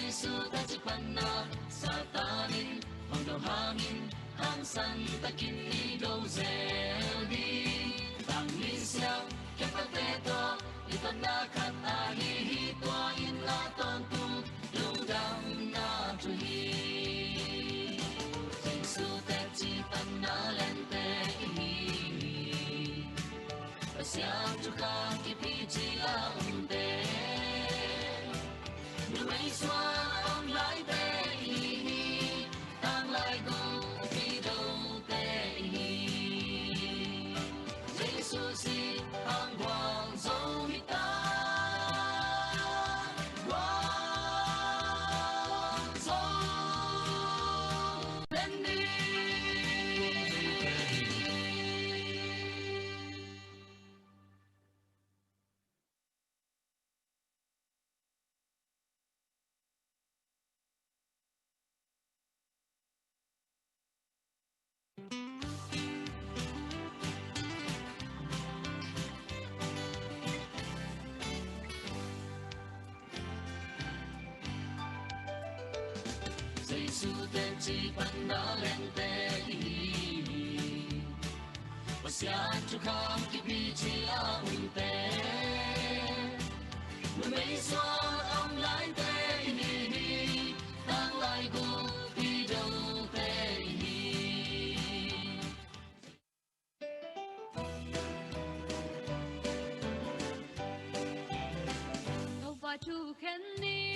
Giêsu ta chỉ panna sa tanin hong đầu hangin hang san ta kin ni đâu gieo đi tang min siang ke pateto ito na kata hi tua in la ton tu lu dam na tu hi Giêsu ta chỉ panna len te hi siang tu ka ki pi chi a te nu mai xóa ông lại te hi tang lại go pi do te hi Giêsu si hang quang zo mi ta quang zo lên đi Giêsu tên chỉ ban đã lên te hi và sia chu kham ki bi chi a te nu mai xóa ông lại te hi tang lại go đi đâu te hi đâu và chu khen ni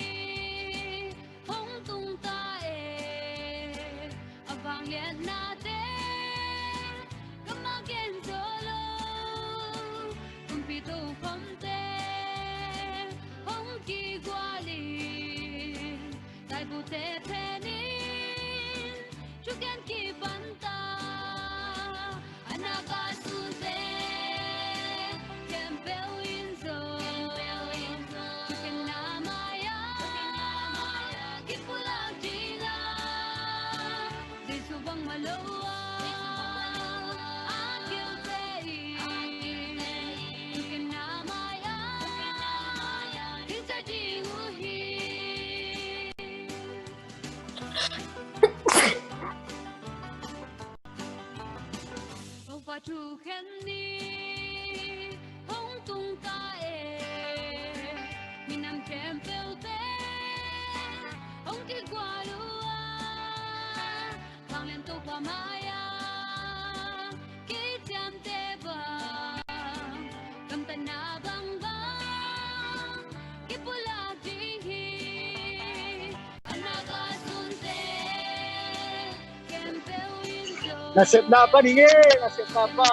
hong tung ta avang yet na te kamagen solo kumpito komte hong ki gwali tai bu te tenin chuken ki banta anaga sunse kempel winzo chuken namaya kipulang jinga Giêsu bang maloa akil tei chuken namaya kinsa jinguhi Ova chu khen ni hong tung ta minam tempel te hong ki gwalua kang len to pa maya ki tiam te ba kam ta na bang bang ki pula ding hi anaga sun te kempel winzo Nasip na pa ningi, nasip na pa.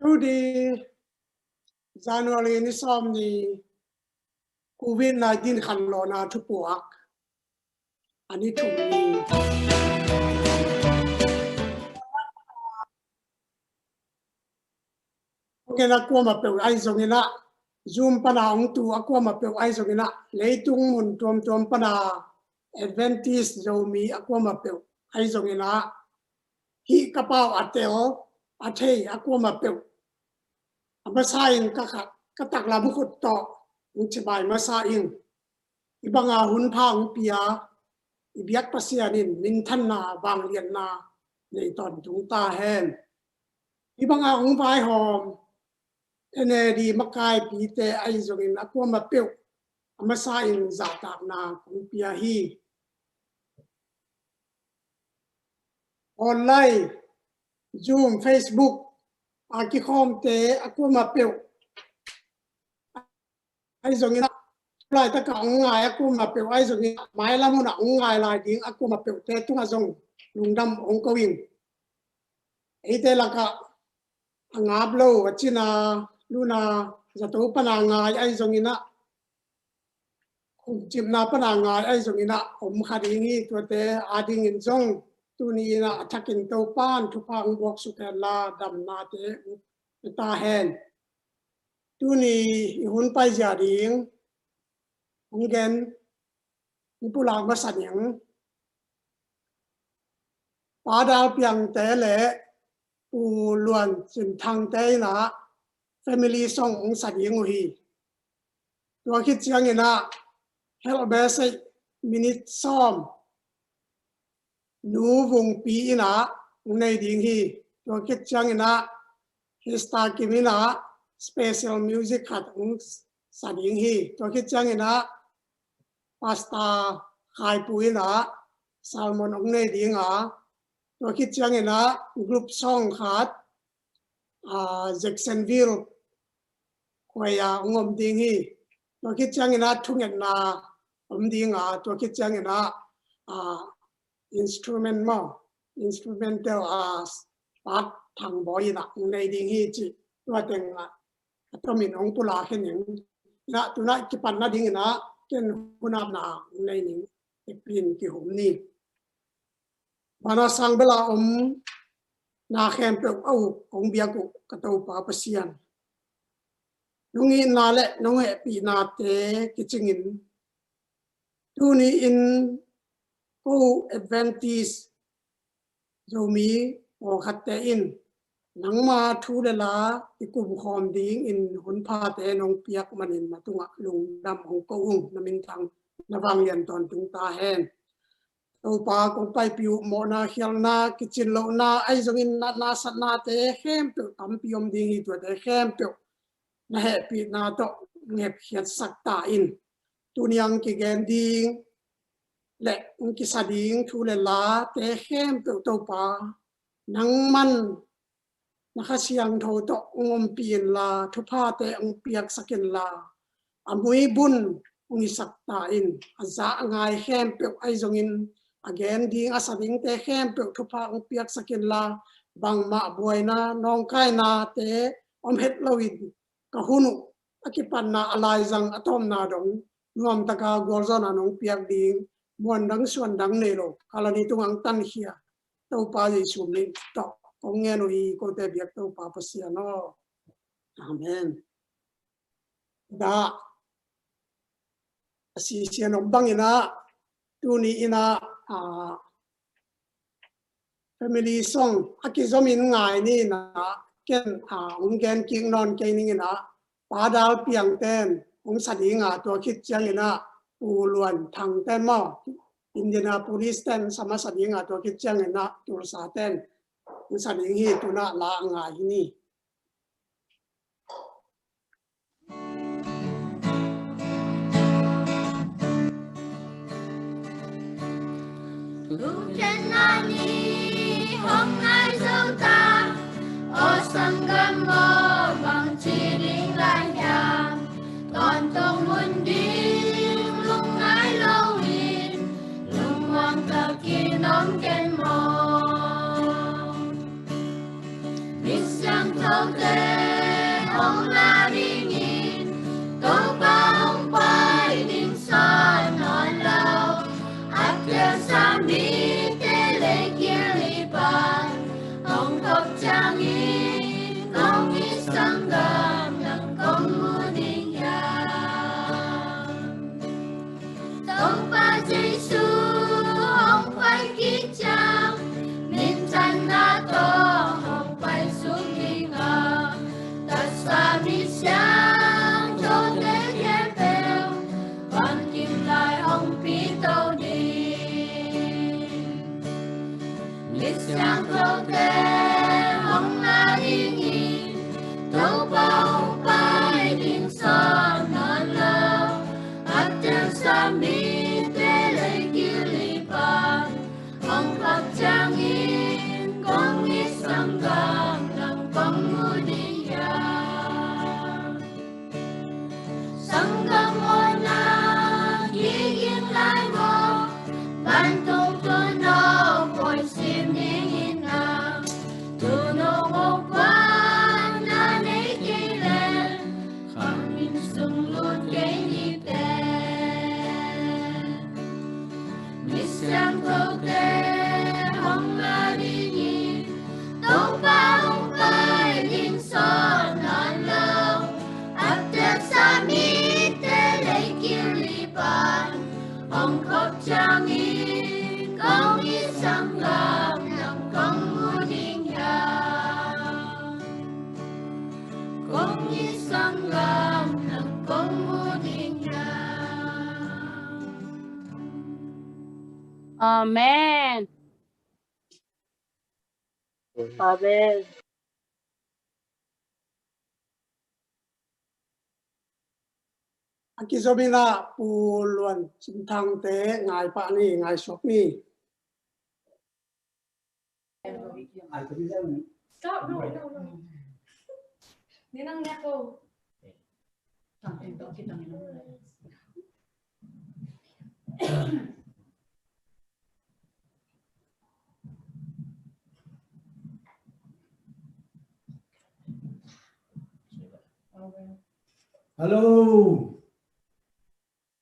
Today, January ni som ni COVID-19 kan lo na thu puak ani thum ni nghe là qua mà biểu ai dùng nghe là zoom pana ông tu qua mà biểu ai dùng nghe là lấy tung mun tuom tuom pana Adventist rồi mi qua mà biểu ai dùng nghe là hi kapao ateo athei qua mà biểu mà sai các tạc làm hụt to những chế bài mà sai ibang hun phang pia ibiak pasianin min than na bang lian na nei ton chúng ta hen ibang hong vai hom ene di makai pi te ai zongin akwa ma peu ama sa in za tak na kung pia hi online Zoom Facebook aki khom te akwa ma peu ai zongin lại ta cả ngai akwa ma peu ai zongin mai la mo na ngai lai ding akwa ma peu te tunga zong lungdam ong ko win ite la ka ngap lo achina luna zato pana ngai ai zongina chim na pana ngai ai zongina om khadi ngi to te ading in zong tu ni na attacking to pan thu pang bok su ka la dam na te ta hen tu ni hun pai ja ding ngen ni pula ma san yang pa dal piang te le u luan sim thang te na family song ong sa ding hi to khit chiang ina help basic minute som nu vung pi ina nei ding hi to khit chiang ina hista kimina special music khat ong sa ding hi to khit chiang ina pasta khai pu ina salmon ong nei ding a to khit chiang ina group song khat Jacksonville khoya ngom ding hi to khit chang ina thungen na ding a to khit chang ina instrumental part thang boy na nei ding hi chi to teng na to min ong pula khen ning na tu na ki pan na ding na ken hunap na nei ning e pin ki hum ni bana sang bela na khem pe au ong bia ku ka to pa pasian nungi na le nong he pi na te kichingin tu ni in ko Adventist zomi o khatte in nangma thu le la ikum khom ding in hun pha te nong piak manin matunga lung dam hong ko namin thang nawang lian ton tung ta hen to pa ko pai piu mo na khial na kitchen lo na ai zongin na sat na te khem pe tam piom ding hi to te khem pe na happy na to ngep hiat sak ta in tuniang ki gen ding le ki sading thu le la te khem pe to pa nang man na khasiang tho to ngom pin la thu pha te ong piak sakin la amui bun ngi sak ta in aza ngai khem pe ai zongin again ding asading te khem pe thu pha ong piak sakin la bang ma boina nong kai na te om het lowin ka hunu akipan na alai jang atom na dong ngom taka gorzona nong piak ding mon dang suan dang ne lo kalani tungang tan hia to pa ji sum ni to ong nge no hi ko te biak to pa pasia no amen da si sian om bang ina tu ni ina family song akizomin ngai ni na ken ong gen king non ke ni na pa dal piang ten ong sadi nga to khit chiang ina pu luan thang ten mo Indianapolis ten sama sadi nga to khit chiang ina tur sa ten ong sadi hi tu na la nga hi ni Hong ai dâu ta ô sang gam mơ bằng chỉ đinh lai nhà toàn tông muốn đi lung ai lâu in lung hoàng ta kia nón ken mơ biết sang thâu tê ông la đi nhìn câu ba ông pai đinh sa non lâu ắt kia sang đi Chang yi, long yi sang ga. sangam ng pangmuliya. Sangam mo na higing lago, bantong tunog ko'y simingin na. Tunog o kwan na naikilan, kaming sunglod kay ngipin. Misyang toke hong maringin, tong paong kay linson anlaw, at sa mitelay kilipan, ang koptiyangin kong isang gam ng pangmuling niya. Kong isang gam ng pangmuling niya. Amen. Amen. Akizomina puluan sintang te ngai pa ni ngai sok ni. Stop, no. Ninang neko. Hello,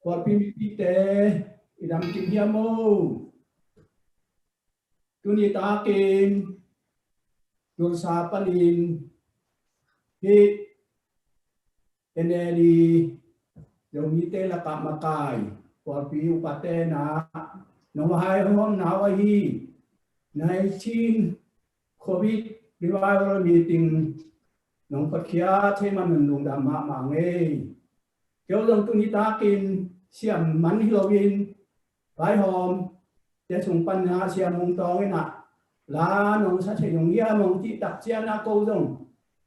what pimipite, idam kimhiamo, tunitakin, dursapalin, hit, eneli, domite la kamakai, what piupate na, nomahai hom nawahi, 19 COVID revival meeting. Nông Phật kia thế mà mình dùng đàm mạ nghe kéo dòng tu ni ta kinh xiêm mắn Halloween vài hôm để chúng pan na xiêm mông to cái nè lá nông sát sẽ dùng nghĩa mông chỉ đặt chia na câu dòng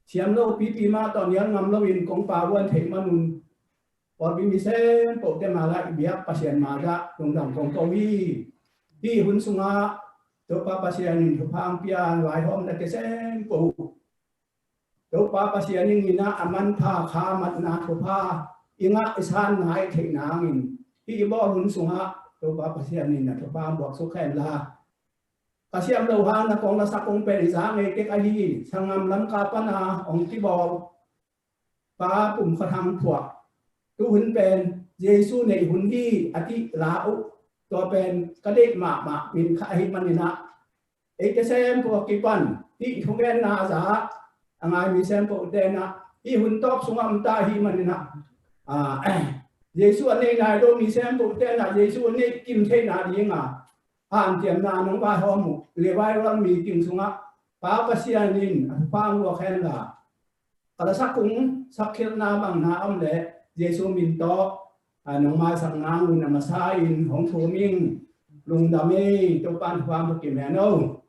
xiêm lâu pi ma tòn nhớ ngầm Halloween cũng bảo quân thế mà mình còn bị xem bộ tem mà lại biết pasien mà ra dùng đàm công câu đi hun sung á tôi pa pasien thuộc phang pian vài hôm đã cái xem bộ Đâu pa pasien ina aman pha kha mat na thu pha inga isan nai thei na ngin hi bo hun sunga đâu pa pasien ina thu pha buak su khen la pasiam lo ha na kong la sakong pe za nge ke ka hi sangam lam ka pa na ong ti bo pa pum kha thang phwa tu hun pen jesu nei hun hi ati la u to pen ka de ma min kha hi manina e ke sem po ki pan ti thong ren na za angai mi sem po de na hi hun top sungam ta hi manina Jesu anh này đâu mi xem bộ tên là Jesu anh ấy kim thế nào đi ngà hàng tiệm nào nông ba hôm lễ vai ron mi kim sung á ba pasian in ba ngua khen là kalau sakung sakil na bang na am le Jesu min to nông mai sang nang na masain hong thu ming lung dami to pan huam bộ kim mẹ đâu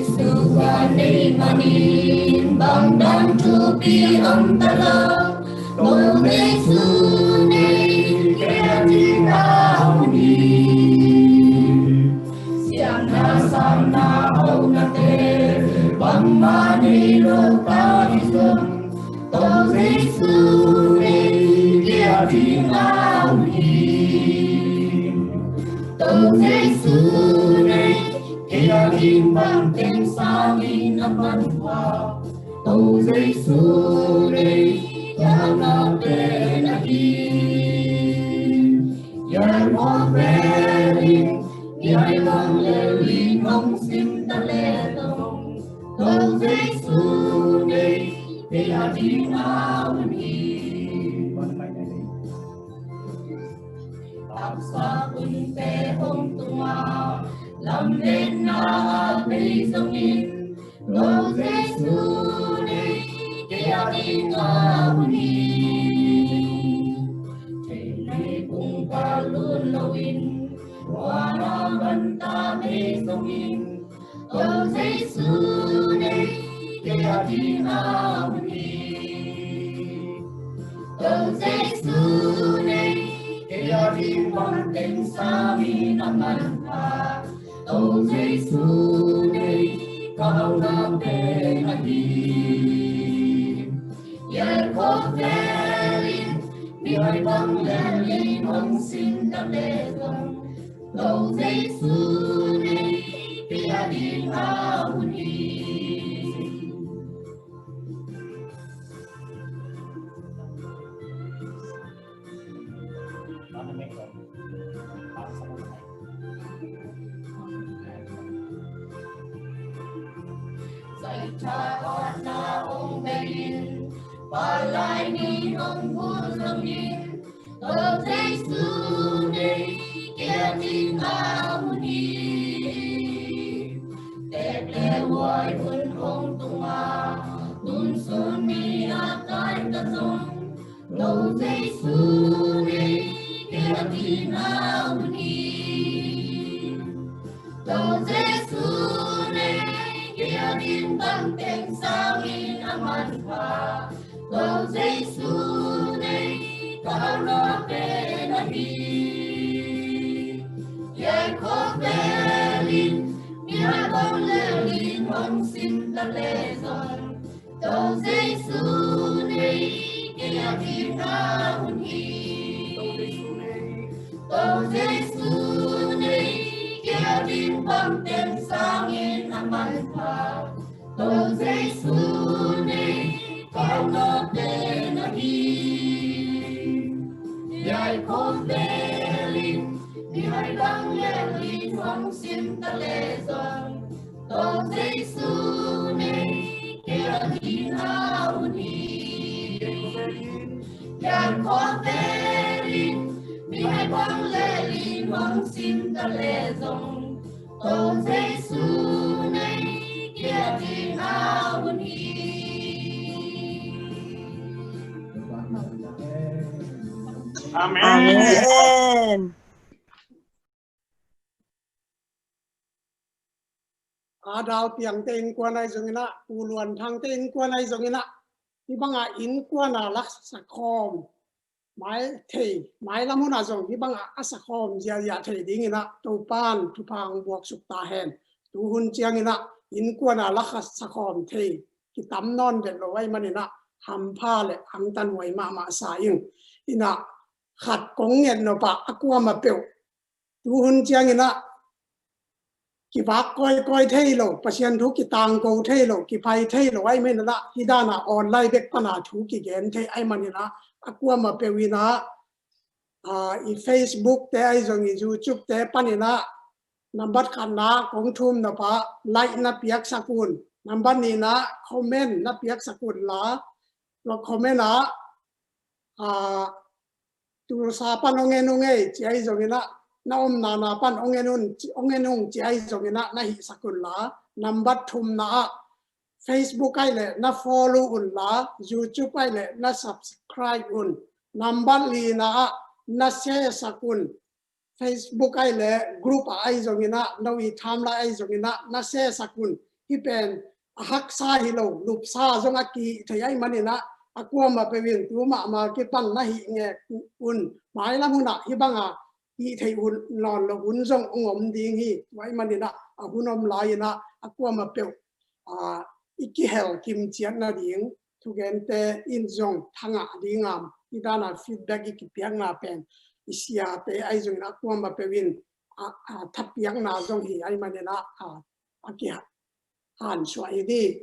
Sugani manin bang dan tupi antara Boleh sunai kaya tauni Siang nasana au nate bang mani lupa isem Boleh sunai kaya tauni Boleh sunai Kaya limbang tên sangin naman wa Tâu dây su đây Kaya na penahi Yai mo verin Yai mong lelin mong sim ta lê tông Tâu dây su đây Kaya di nào ni Tạm xa un te hong tunga Làm nên na bây dòng in Lô Giê-xu đi Kia đi ngao ni Thế này cùng ta luôn lâu in Hoa na văn ta bây dòng in Lô Giê-xu đi đi nào đi Cầu Giêsu này kia đi con tên xa mi năm ăn qua Cầu Giêsu này cao nam tên đi Yel có vẻ linh mi hai băng lên linh hồng xin đam lệ dòng Cầu Giêsu này kia đi nào đi Dạy cha con na ông bên và lại đi ông buồn lòng nhìn Cầu Giêsu này kia đi nào đi Tết lễ hoài vun không tung à Tun xuân mi à tai ta dòng Cầu Giêsu này kia đi nào đi Cầu Giêsu này kia đi bằng tên sao in aman pa Cầu Giêsu này cao nó về na đi Yai có về linh mi hai bóng lê linh hồng xin ta lê dòng Cầu Giêsu này kia đi nào đi Cầu Giêsu này kia đi bằng tên sao in aman pa Cầu Giêsu này cao nó về na đi Yai có về linh mi hai bóng lê linh hồng xin ta lê dòng Cầu Giêsu này kia đi nào đi Yai có về linh mi hai bóng lê linh hồng xin ta lê dòng Cầu Giêsu này kia đi nào đi Amen. Amen. Đào tiếng tên qua này giống như nè, u luận thang tên qua này giống như nè, đi bằng in qua là lắc sắc khom, máy thề, máy làm hôn giống đi bằng sắc khom, giờ thề đi như nè, tu pan, tu phang buộc sụp ta hèn, tu hun chiang như nè, in qua là lắc sắc khom thề, cái tấm non để lôi mà như nè, hàm pha lệ, hàm tan hoài mà sai in, in nè, khát công nhận nó bạc qua mà biểu, tu hun chiang như nè. Ki bác coi thấy lo, patient thu ki tang go thấy lo, ki phai thấy lo, ai mình là hi đa na online bek pana thu ki gen thấy ai mình là, aqua mà pewina, i Facebook te ai zong i YouTube te panina, number kan na kong thum na pa like na piak sakun, number ni na comment na piak sakun la, lo comment na, tu sa panonge chi ai zong ina. Na na pan ongenung chi ai zong ina na hi sakun la number thum na Facebook ai le na follow un la YouTube ai le na subscribe un number li na share sakun Facebook ai le group ai zong ina na wi tham la ai zong ina na share sakun hi pen hak sa hi lo lup sa zong a ki thai ai manina akwa ma pe win tu ma ke pan na hi nge un mai la huna hi banga hi thầy hun non là hun rong ngom ding hi vậy mà đi na hun om lai na aqua mà bèo iki hel kim chian na ding thu gen te in zong thanga ding am idana feedback iki piang na pen isia te ai zong na aqua mà pewin thap piang na zong hi ai mà đi na aki han swai di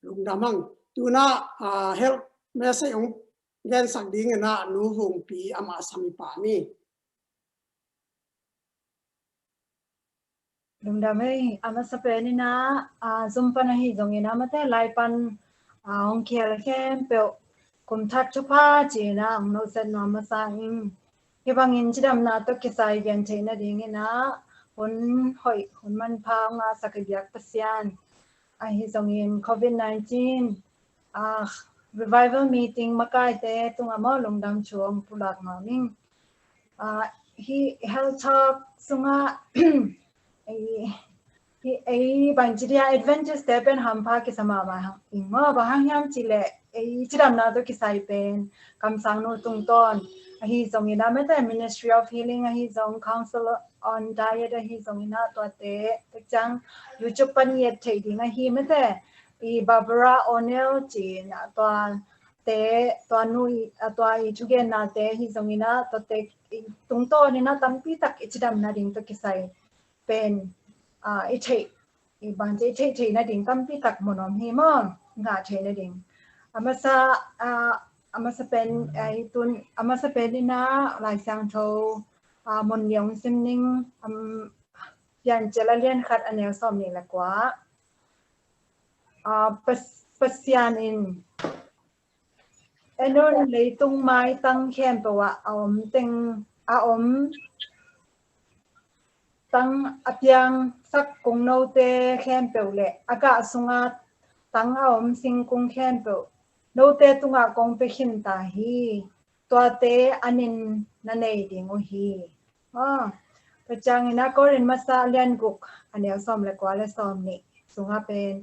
lung damang tu na help message ong gen sang ding na nu vung pi ama sami pa mi Lung damai ama sapeni na zumpa na hi zong ina mate laipan ong kia kem pe kum thak chupa chi na ong no sen no ma sa in hibang in chidam na to kisai gen che na ding ina hun hoi hun man pa nga sakibyak pasian a hi zong in COVID-19 revival meeting makai te tunga mo lung dam chuang pulak ma ming hi health talk sunga ไอ้บางทีอะ Adventist แต่เป็นหัมพากิสมามาอิงมาบางยามจิเลไอ้จิดำนาตัวกิสายเป็นคำสั่งโนตุงตอนฮีทรงอินาไม่แต่ Ministry of Healing ฮีทรง Council on Diet ฮีทรงอินาตัวเตะแต่จังยูจูปันเยตเทดิงฮีไม่แต่อีบาบาร่าโอเนลจีนตัวเตะตัวนุยตัวอีจุเกนนาเตะฮีทรงอินาตัวเตะตุงตอนนี่นะตั้งปีตักจิดำนาดิ่งตัวกิสายเป็นไอเทบางทีเทนะดิ่งตั้มปีตักมนอมเฮมองงาเทนะดิ่งอามาสเป็นไอตุนอามาสเป็นนี่นะลายสังโทมนยงซิมนิงยันเจริญเรียนขัดอันเดียวซ้อมนี่แหละกว่าปัสยานินไอ้นู่นเลยตุงไม้ตั้งแคมป์ว่าอมเต็งอมตั้งอับยังสักกงโนเตแคมเปลเละอากาศสุงาตั้งอมสิงกงแคมเปลโนเตตุงากงไปขินตาฮีตัวเตอันนินนันเอดิงโอฮีประจังนะก็เรียนมาซาเลียนกุกอันเดียวซ้อมเลยกว่าเลยซ้อมนี่สุงาเป็น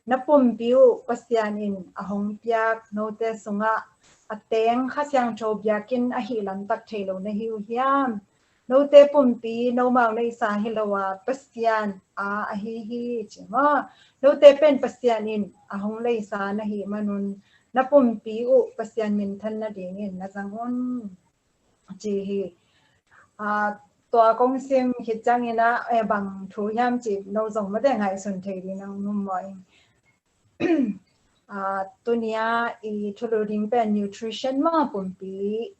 นับปุ่มปิวปัสยานินอหงเปียกโนเตสุงาอเตงข้ายังโชบยากินอหิลันตักเทโลในหิวฮิมโนเตปุ่มปีโนมังในสาหิลวาปัสยานอหิฮิจิมาโนเตเป็นปัสยานินอหงเลยสานะหิมนุนนับปุ่มปีอุปัสยานินทันนาเดงินนะจังหวนจีฮีตัวกงซิมคิดจังยินะบังทูยามจีโนส่งมาได้ไงสนเทดีนังนุ่มมอยตัวนี้อีทุเรศเป็น nutrition มาปุ่มปี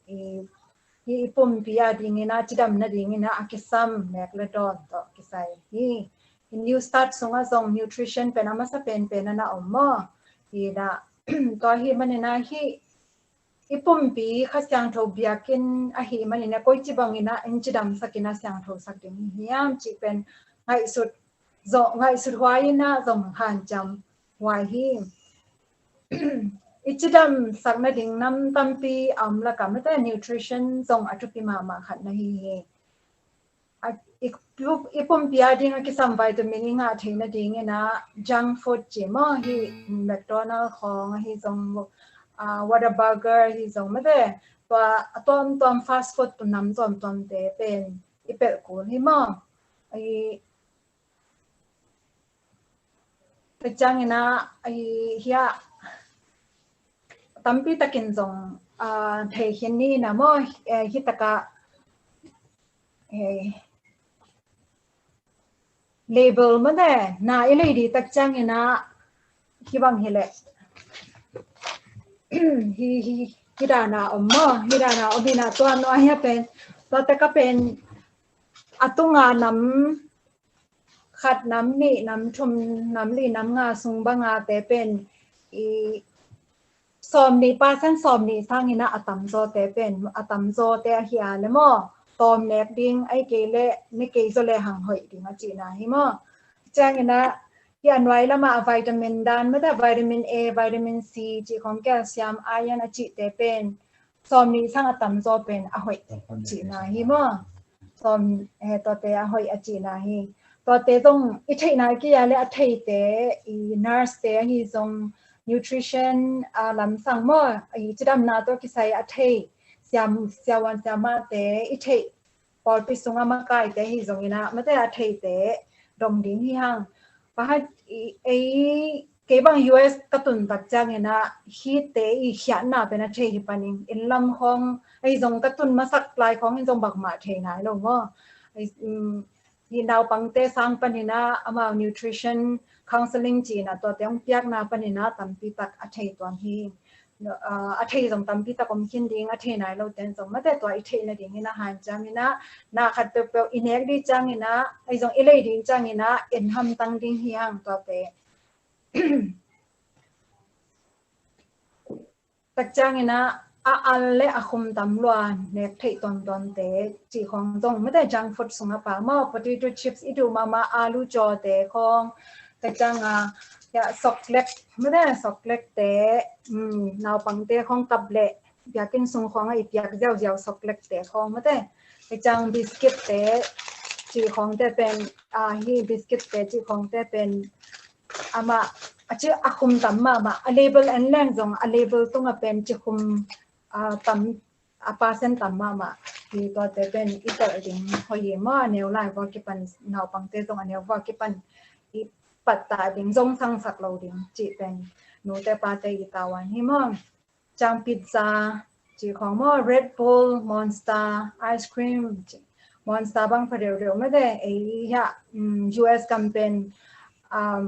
อีปุ่มปีอะดิ่งนะจิดำนะดิ่งนะอากิซัมเนกเลดอนต่อกิไซฮี new start ส่งnutrition เป็นอามาสเป็นนะอมมอฮีนะตัวฮีมันนะฮีอีปุ่มปีข้าเสียงทบยากินอาฮีมันนะก้อยจิบังนะอินจิดำสักนะเสียงทบสักดิ่งฮียามจีเป็นไงสุดวายนะส่งหันจำวายฮีอิจดำสักนาดิ่งน้ำตั้มปีละกันไม่แต่ nutrition ส่งอัตุปิมาขัดนะฮีอีปุ่มปีอาดิ่งกิสัมวิตามินงาเทนะดิ่งนะ junk food จีมาฮีแมคโดนัลด์ของฮีส่งWhataburger ฮีส่งไม่แต่ตัว fast food ตัวน้ำตัวเตเป็นอีเป็ดกูฮีมาไอแต่จังนะไอเฮียตั้มปีตะกินส่งเทเห็นนี่นะมั่วฮิตกะlabel มันได้น่าอีเลยดีตักจังนะฮิบังเฮเลฮิดานาอมมอฮิดานาอบินาตัวน้อยเฮียเป็นตัวแต่ก็เป็นอตุงาน้ำขัดน้ำนี่น้ำชมน้ำลีน้ำงาซุงบางาแต่เป็นสอมนี่ป้าสั้นสอมนี่สร้างหินะอตัมโซแต่เป็นอตัมโซแต่เฮียเลยมั่วตอมเน็กดิ้งไอเกเล่ไม่เกโซเล่หังหอยดิ้งจีน่าหิมั่วแจ้งหินะที่อันไว้แล้วมาวิตามินด้านไม่ได้วิตามิน A วิตามิน C จีของแคลเซียมไอออนจีแต่เป็นสอมนี่สร้างอตัมโซเป็นอหอยจีน่าหิมั่วสอมตัวแต่อหอยจีน่าหิตัวแต่ต้องอิทธินากี่อะไรอัฐิแต่nurseแต่หิทรงnutrition ลำสั่งมั่วจิดำนาตัวกิไซอัฐิเสียวันเสียมาแต่อิทธิพอไปส่งมาไกลแต่หิทรงนะไม่ได้อัฐิแต่ดงดิ้งหิฮังเพราะเก็บบัง US กระตุ้นตักจังนะฮิตแต่อีขยันน่ะเป็นอัฐิฮิปนิงอินลำของทรงกระตุ้นมาสักปลายของทรงบักมาเทนายลงว่ายินดาวปังเตสังปนินะอามา nutrition counseling จีนะตัวเตียงเปียกนาปนินะตัมปีตักอัฐิตัวนี้อัฐิส่งตัมปีตักอมคินดิ้งอัฐินายเราเต็นส่งมาแต่ตัวอัฐินะดิ้งนะหันจังนะนาขัดเปลวอินเอกดีจังนะส่งอิเลดิ้งจังนะอินทำตังดิ้งเฮียงตัวเตตักจังนะอัลเล่อาคุมตำลวนเน็กไทยตอนเตะจีของตรงไม่ได้จังฟุตสุงป่ามาปฏิทูชิปส์อีดูมาอาลูจอเตะของแต่จังอย่าสอกเล็กไม่ได้สอกเล็กเตะนาวปังเตะของกับเละอยากกินสุงของไอ้อยากเจ้าสอกเล็กเตะของไม่ได้แต่จังบิสกิตเตะ จีของแต่เป็นฮีบิสกิตแต่จีของแต่เป็นมาชื่ออาคุมตั้มมาเลเบลอันแรงจงเลเบลต้องเป็นจีคุมตั้มปาเซนตั้มมาที่ตัวแต่เป็นอีเตอร์ดิ้งพอยี่มาเนวไลว่ากิปันนาวปังเตจงอันเนวว่ากิปันอีปัตตาดิ้งจงสังสักเราดิ้งจีเป็นหนูแต่ปาเตอีตาวันหิมจังพิซซ่าจีของมอ Red Bull Monster Ice Cream Monster บางประเดี๋ยวไม่ได้ไอ้ยะUS กัมเป็น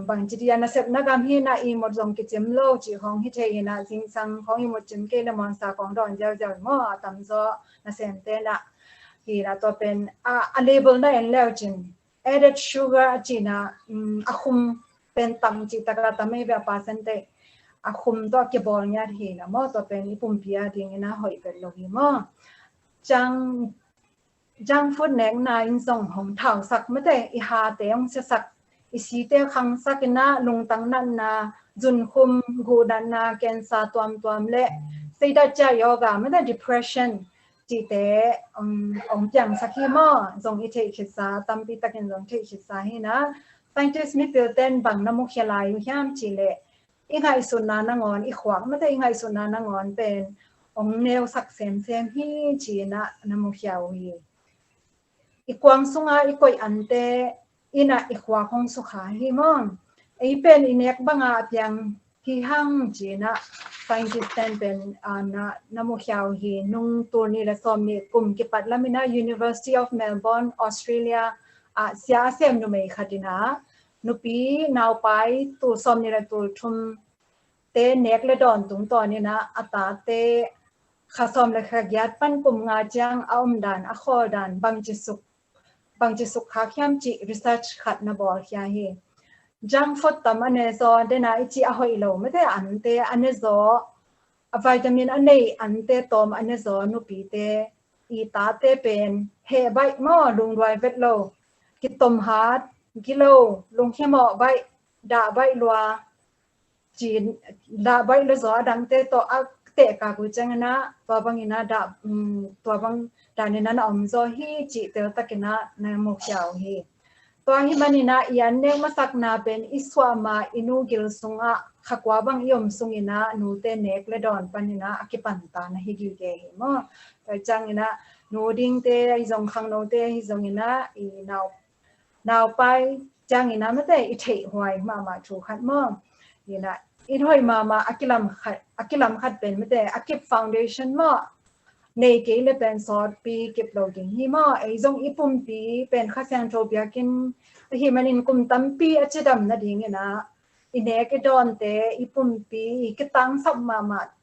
บางจีนน่ะเสพนักการที่น่ะอีหมดจงกิจมโลจีของที่เทียน่ะสิงสังของอีหมดจิมเกล Monster ของดอนเจ้าหม้อตำโซน่ะเซนเตน่ะที่น่ะตัวเป็นlabel ได้แล้วจิน added sugar จีน่ะคุมเป็นตำจีตะกะตะไม่แบบ%คุมตัวเก็บบอลเนี่ยที่น่ะหม้อตัวเป็นญี่ปุ่นเปียดิ้งน่ะหอยเป็นโลหิมจังฟุตแหนงนายส่งหงเท่าสักไม่ได้อีหาเตียงเสสักอีสีเตขังสักนะลงตังนั่นนาจุนคุมกูดันนาแกนซาตัวมเละสิดัจจายกาไม่ได้ depression จีเตจังสักที่มอส่งอีเทคิสาตัมปีตะกินส่งเทคิสาให้นะ scientist มีเปิลเต้นบังน้ำมุขยาลายอยู่ย่ามจีเละอีไงสุนานงอนอีขวางไม่ได้อีไงสุนานงอนเป็นเนวสักเซมฮีจีนะน้ำมุขยาวีอีกวางสุงาอีกอยอันเตอินะอีกว่าของสุขาฮิมองไอเป็นอินเอกบังอาเพียงฮิฮังจีนะไซน์ติสเตนเป็นนามุขยาวฮีนุ่งตัวนี้และสอมนี่กลุ่มกิปัตลามินา University of Melbourne Australia เสียเสียมนุเมย์ขัดินะนุปีนาวไปตัวสอมนี่และตัวชุมเตเนกและดอนตุงตอนนี้นะอัตาเตข้าสอมและขยัดปั้นกลุ่มงาจังเอาดันอคอดันบางจิสุขข้าเข้มจี research ขัดนาบอลขี้เฮจังฟดตามอันเนซอเดน่าอิจิอาหอยโลไม่ได้อันเตอันเนซอวิตามินอันนี้อันเตตอมอันเนซอนุปีเตอีตาเตเป็นเฮใบหม้อลุงรวยเวทโลกิตมฮาร์ดกิโลลุงเขมอใบด่าใบลัวจีนด่าใบเลซอดังเตตอเตะกากุจังนะตัวบางอินาด่าตัวบางด่านี่นั้นอมโซฮีจิเตอตะกินะในมุขยาวฮีตัวฮิมันนี่นะยันเนมาสักนาเป็นอิสวามาอินูกิลสุงะขกว่าบางยมสุงินะนูเตเนกเลดอนปันนี่นะอคิปันตานะฮิกิเกฮิมอแต่จังนี่นะนูดิงเตอิจงขังนูเตฮิจงนี่นะอีนาวไปจังนี่นะไม่ได้อิเทหวยมาถูกขัดมอนี่นะอินหอยมาอากิลัมขัดเป็นไม่ได้อากิบฟาวเดชั่นมอในเกลเป็นสอดปีเก็บโลกินหิมะไอจงอีปุ่มปีเป็นข้าเซนโทรเบียกินหิมันอินกุมตั้มปีอาจจะดำนะดิ่งนะอินเนกดอนเตอีปุ่มปีกิตังสับมา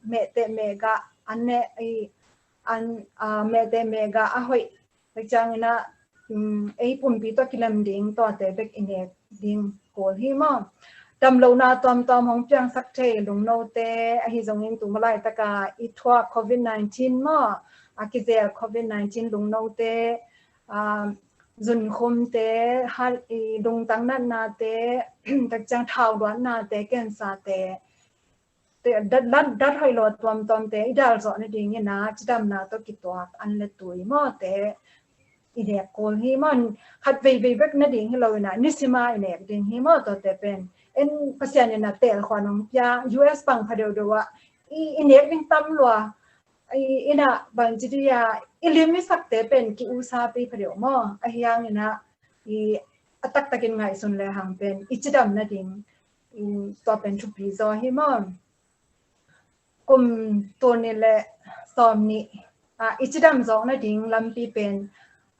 เมเตเมกาอันเนอันเมเตเมกาอะหอยไปจังนะไอปุ่มปีตัวกิลมดิ่งตัวเตเบกอินเนกดิ่งโกลหิมะดำโลนาตอมของเพียงสักเทลุงโนเตอหิจงอินตุมาไลตะกาอีทัวโควิด-19มาอากิเซลโควิด-19ลุงโนเตจุนคุมเตฮัลอีลุงตังนันนาเตตักจังเท้าล้วนนาเตแกนซาเตดัดหอยโลตอมเตอีดาลสอนดิ่งนะจิดำนาตกิตัวอันเลตุยมอเตอีเด็กโกลฮิมันขัดเวเบกนะดิ่งให้เรานะนิสิมาอีเด็กดิ่งฮิมอตัวเตเป็นเอ็นภาษาเนี่ยนะเตะขวานองยา US ปังพาเดียวดูว่าอีเน็กดิ้งตั้มลัวอีน่ะบางจิตยาอีลิมิสักเตเป็นกิอุซาปีพาเดียวมั้งไอ้ยังเนี่ยนะอีอัตตะกินไงส่วนเลยหังเป็นอีจิดำนะดิ่งตัวเป็นทุปีซอฮิมอนกุมตัวนี่แหละซอมนี่อีจิดำซองนะดิ่งลำปีเป็น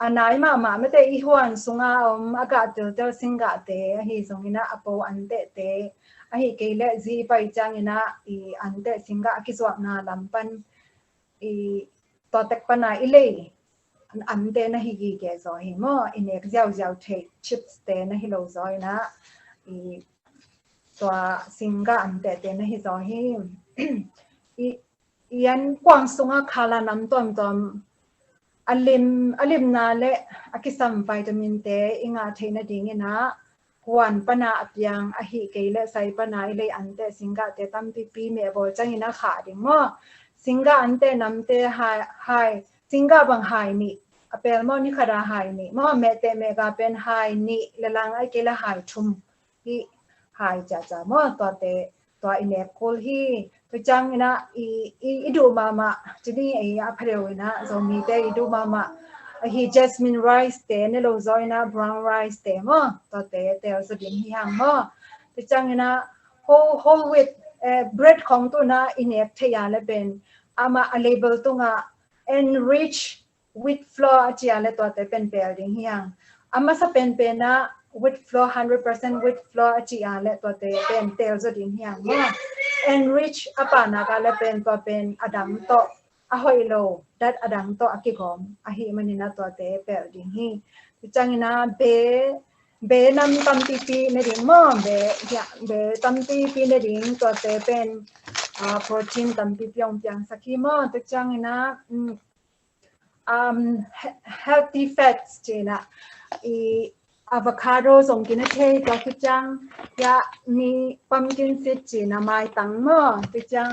อันไหนมาไม่ได้อีหวนสุงาอากาศเจอสิงกาเตะฮีสงอินะอโปอันเตเตะฮีเกลจีไปจังอินะอีอันเตสิงกาคิสวกนาลำปันอีตัวเต็กปันอีเล่อันเตนะฮีกีเกซอยมออินเอกเจ้าเทชิปสเตนะฮีโลซอยนะอีตัวสิงกาอันเตเตนะฮีซอยอียันกวางสุงาคาลาน้ำต้มอลิมนาเลอากิสัมวิตามินเตอิงาเทนดิ่งนะหวนปนาอับยังอหิเกลไซปนาอิเลอันเตสิงกาเตตัมปีเมบอจังอินะขาดิ่งมอสิงกาอันเตนำเตไฮสิงกาบังไฮนี่ เปลมอนี่ขดาหายนี่มอเมเตเมกาเป็นหายนี่ละลังไอเกละหายชุมที่หายจ่ามอตัวเตตัวอินเนโคลฮีตัวจังนะอีดูมาจีนี่ไอ้อภัยเลยนะโซมีเตอีดูมาhe jasmine rice เตเนโลซอยนะ brown rice เตมอตัวเตสุดินฮีหังมอตัวจังนะ whole wheat bread ของตัวนะอินเนกเทียเลยเป็นอามา label ตัวงะ enrich with flour จีอะไรตัวเตเป็นเปลดิ้งเฮียงอามาสเป็นนะ with flour 100% with flour จีอะไรตัวเตเป็นเตลสุดินเฮียงมอ enrich อาปานาการเลยเป็นตัวเป็นอดัมโตอะหอยโลดัดอดังโตอะกิกอมอะฮิมันนะตัวเตเปลดิงฮีจังนะเบนัมตัมปีปีในดิงมอเบตัมปีปีในดิงตัวเตเป็นโปรตีนตัมปีเปียงสักขีมอจังนะhealthy fats จีนะavocado ส่งกินเทตัวจังยามี pumpkin seed จีนะไม้ตังมอจัง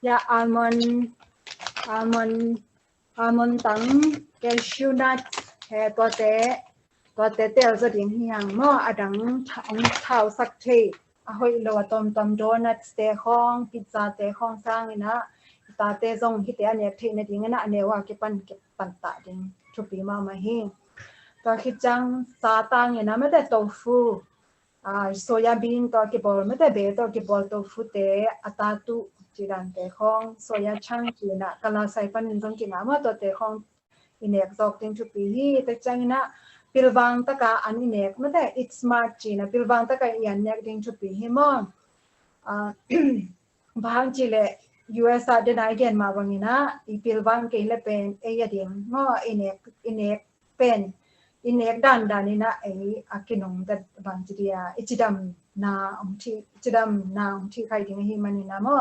ยาalmond ตัง cashew nut ตัวเตเตลจะดิ่งเฮียงมออดังเท้าสักเทอะหอยโลต้มโดนัทเตข้องพิซซ่าเตข้องสร้างนะตาเตซงฮิตอันเนกเทนดิ่งนะอันเนว่าเก็บปันตาดิ่งทุปีมาฮีตัวคิดจังซาตังนะไม่ได้โตฟูโซยาบีนตัวกิบอลไม่ได้เบตัวกิบอลโตฟูเตอัตาตุจีรันเตข้องโซยาช่างจีนะกลาไซปันจงจีนะว่าตัวเตข้องอินเนกซอกติงทุปีฮีแต่จังนะพิลวังตะกาอันอินเนกไม่ได้ it's smart จีนะพิลวังตะกายันเนกติงทุปีฮีมอนบางจีเลUS เดนไอเกนมาวังนะอีพิลวังเกลเป็นเอียดิงง้ออินเนกเป็นอินเนกดันนี่นะไออากินงแต่บางจีเดียอิจิดัมนาที่ใครถึงฮีมันนี่นะมอ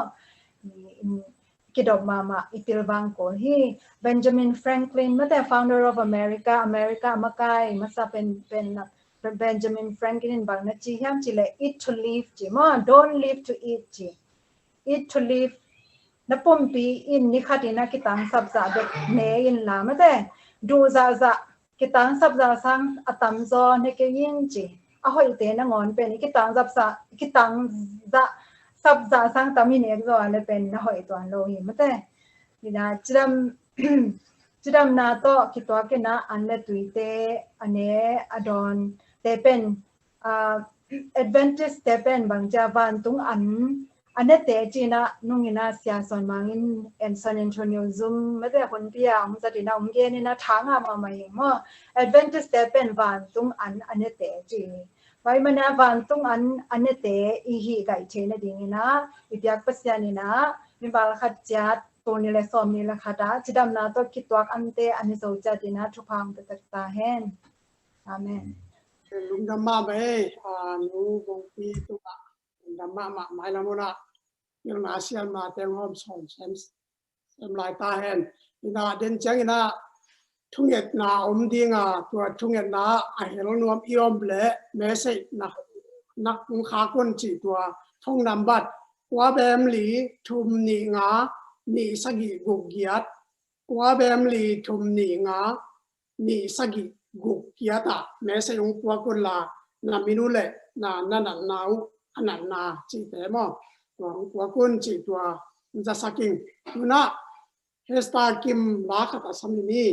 กิดออกมาอีพิลวังโกฮีเบนจามินแฟรงคลินมาแต่ founder of America มาไกมาซาเป็นเบนจามินแฟรงคลินบางนะจีฮัมจีเล eat to live จีมอ don't live to eat จี eat to live นับปมปีอินนี่ขัดนะกิตังสับซาเด็กเนยินลามาแต่ดูซากิตังสับซาสังอตัมซอเนกยินจีอะหอยเตนะงอนเป็นกิตังสับซาสังตามิเนกซอเลยเป็นนะหอยตัวโลหิมาแต่นี่นะจิดำนาโตคิดว่ากันนะอันเลตุยเตอันเนอดอนเตเป็นAdventist เตเป็นบางจาวันตุงอันเนเตจีนะนุ่งนะเสียสอนมังอินSan Antonio Zoom ไม่ได้คนเปียจะดีนะเกนี่นะทางมาไม่มอ Adventist เตเป็นวันตุงอันเนเตจีไว้มันนะวันตุงอันเนเตอีฮีไก่เชนดิ่งนะอีเปียกปัสยานี่นะมีบาลขัดจัดตัวนี้เลยสอมนี่แหละค่ะจ้าจิดำนาตัวคิดตัวอันเตอันนี้สูจัดดีนะทุกพังตัดตาเห็นอาเมนลุงดำมาไปนูบงปีตัวดำมาไม่ละมุนะยังนาเซียนมาเต็มห้องสอนเซมลายตาเห็นนะเดินจังนะทุ่งเอ็ดนาดิ่งตัวทุ่งเอ็ดนาไอเฮลนวมอีอมเละเมสเซนักขาคนจีตัวท่องนำบัดว่าเบมลีทุมนีงานี่สกิกุกเกียดว่าเบมลีทุมนีงานี่สกิกุกเกียดแม้สยงปัวกุลานามินุเลนั่นนาวขนาดนาจีเตมอตัวปัวกุนจีตัวจะสกิงนะเฮสตากิมลาขัดสมินี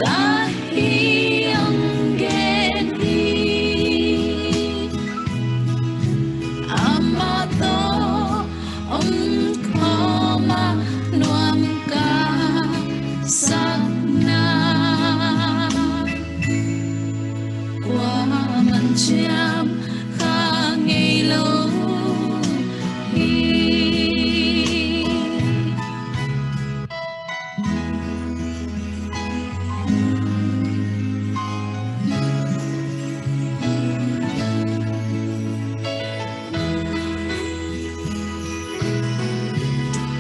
kahiyang gedi amato koma nuam ka sakna qua man chiam kha ngây lâu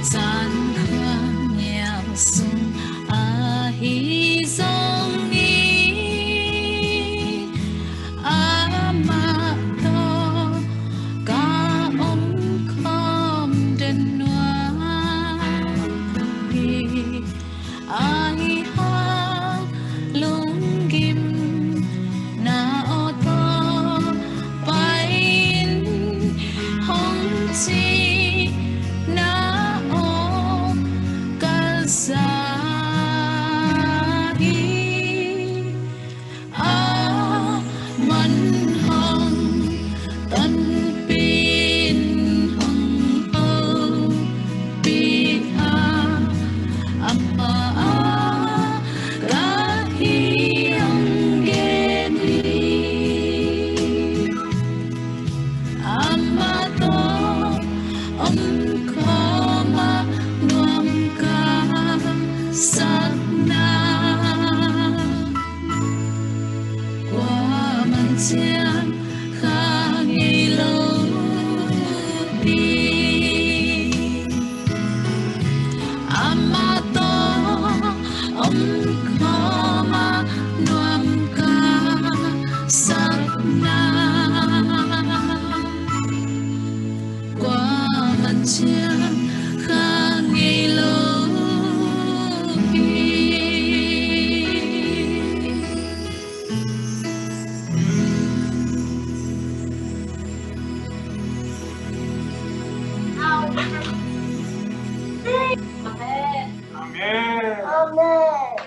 san khoang nghèo sung a hi dong ni a ma to ka ông khom den noa hi a hi ha lung kim na o to pain hong chi na o kalsa hi a man hong tan pin hong o pi ha amma a kahiyang gedi amato koma nuam ka sakna qua man chiang kha ngây lâu đi amato koma nuam ka sakna qua man chiang kha ngây lâu đi Amen. Amen.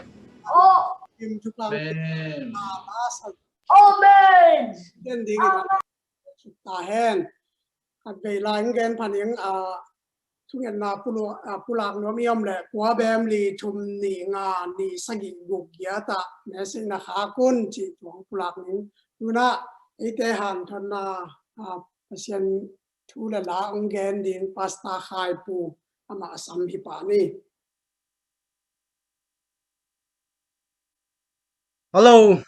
Oh, Kim chúc lang Amen. ba sa Amen. den ding chúc ta hen at về lại gen phan những chung nhận na pulang nó miom lệ quá bem li chum ni nga ni sagi gục ya ta nên sinh na khá côn chỉ tuang pulang những luna ite han thon na pasien thu la la ong gen ding pasta khai pu ama sam hi pa ni Hello.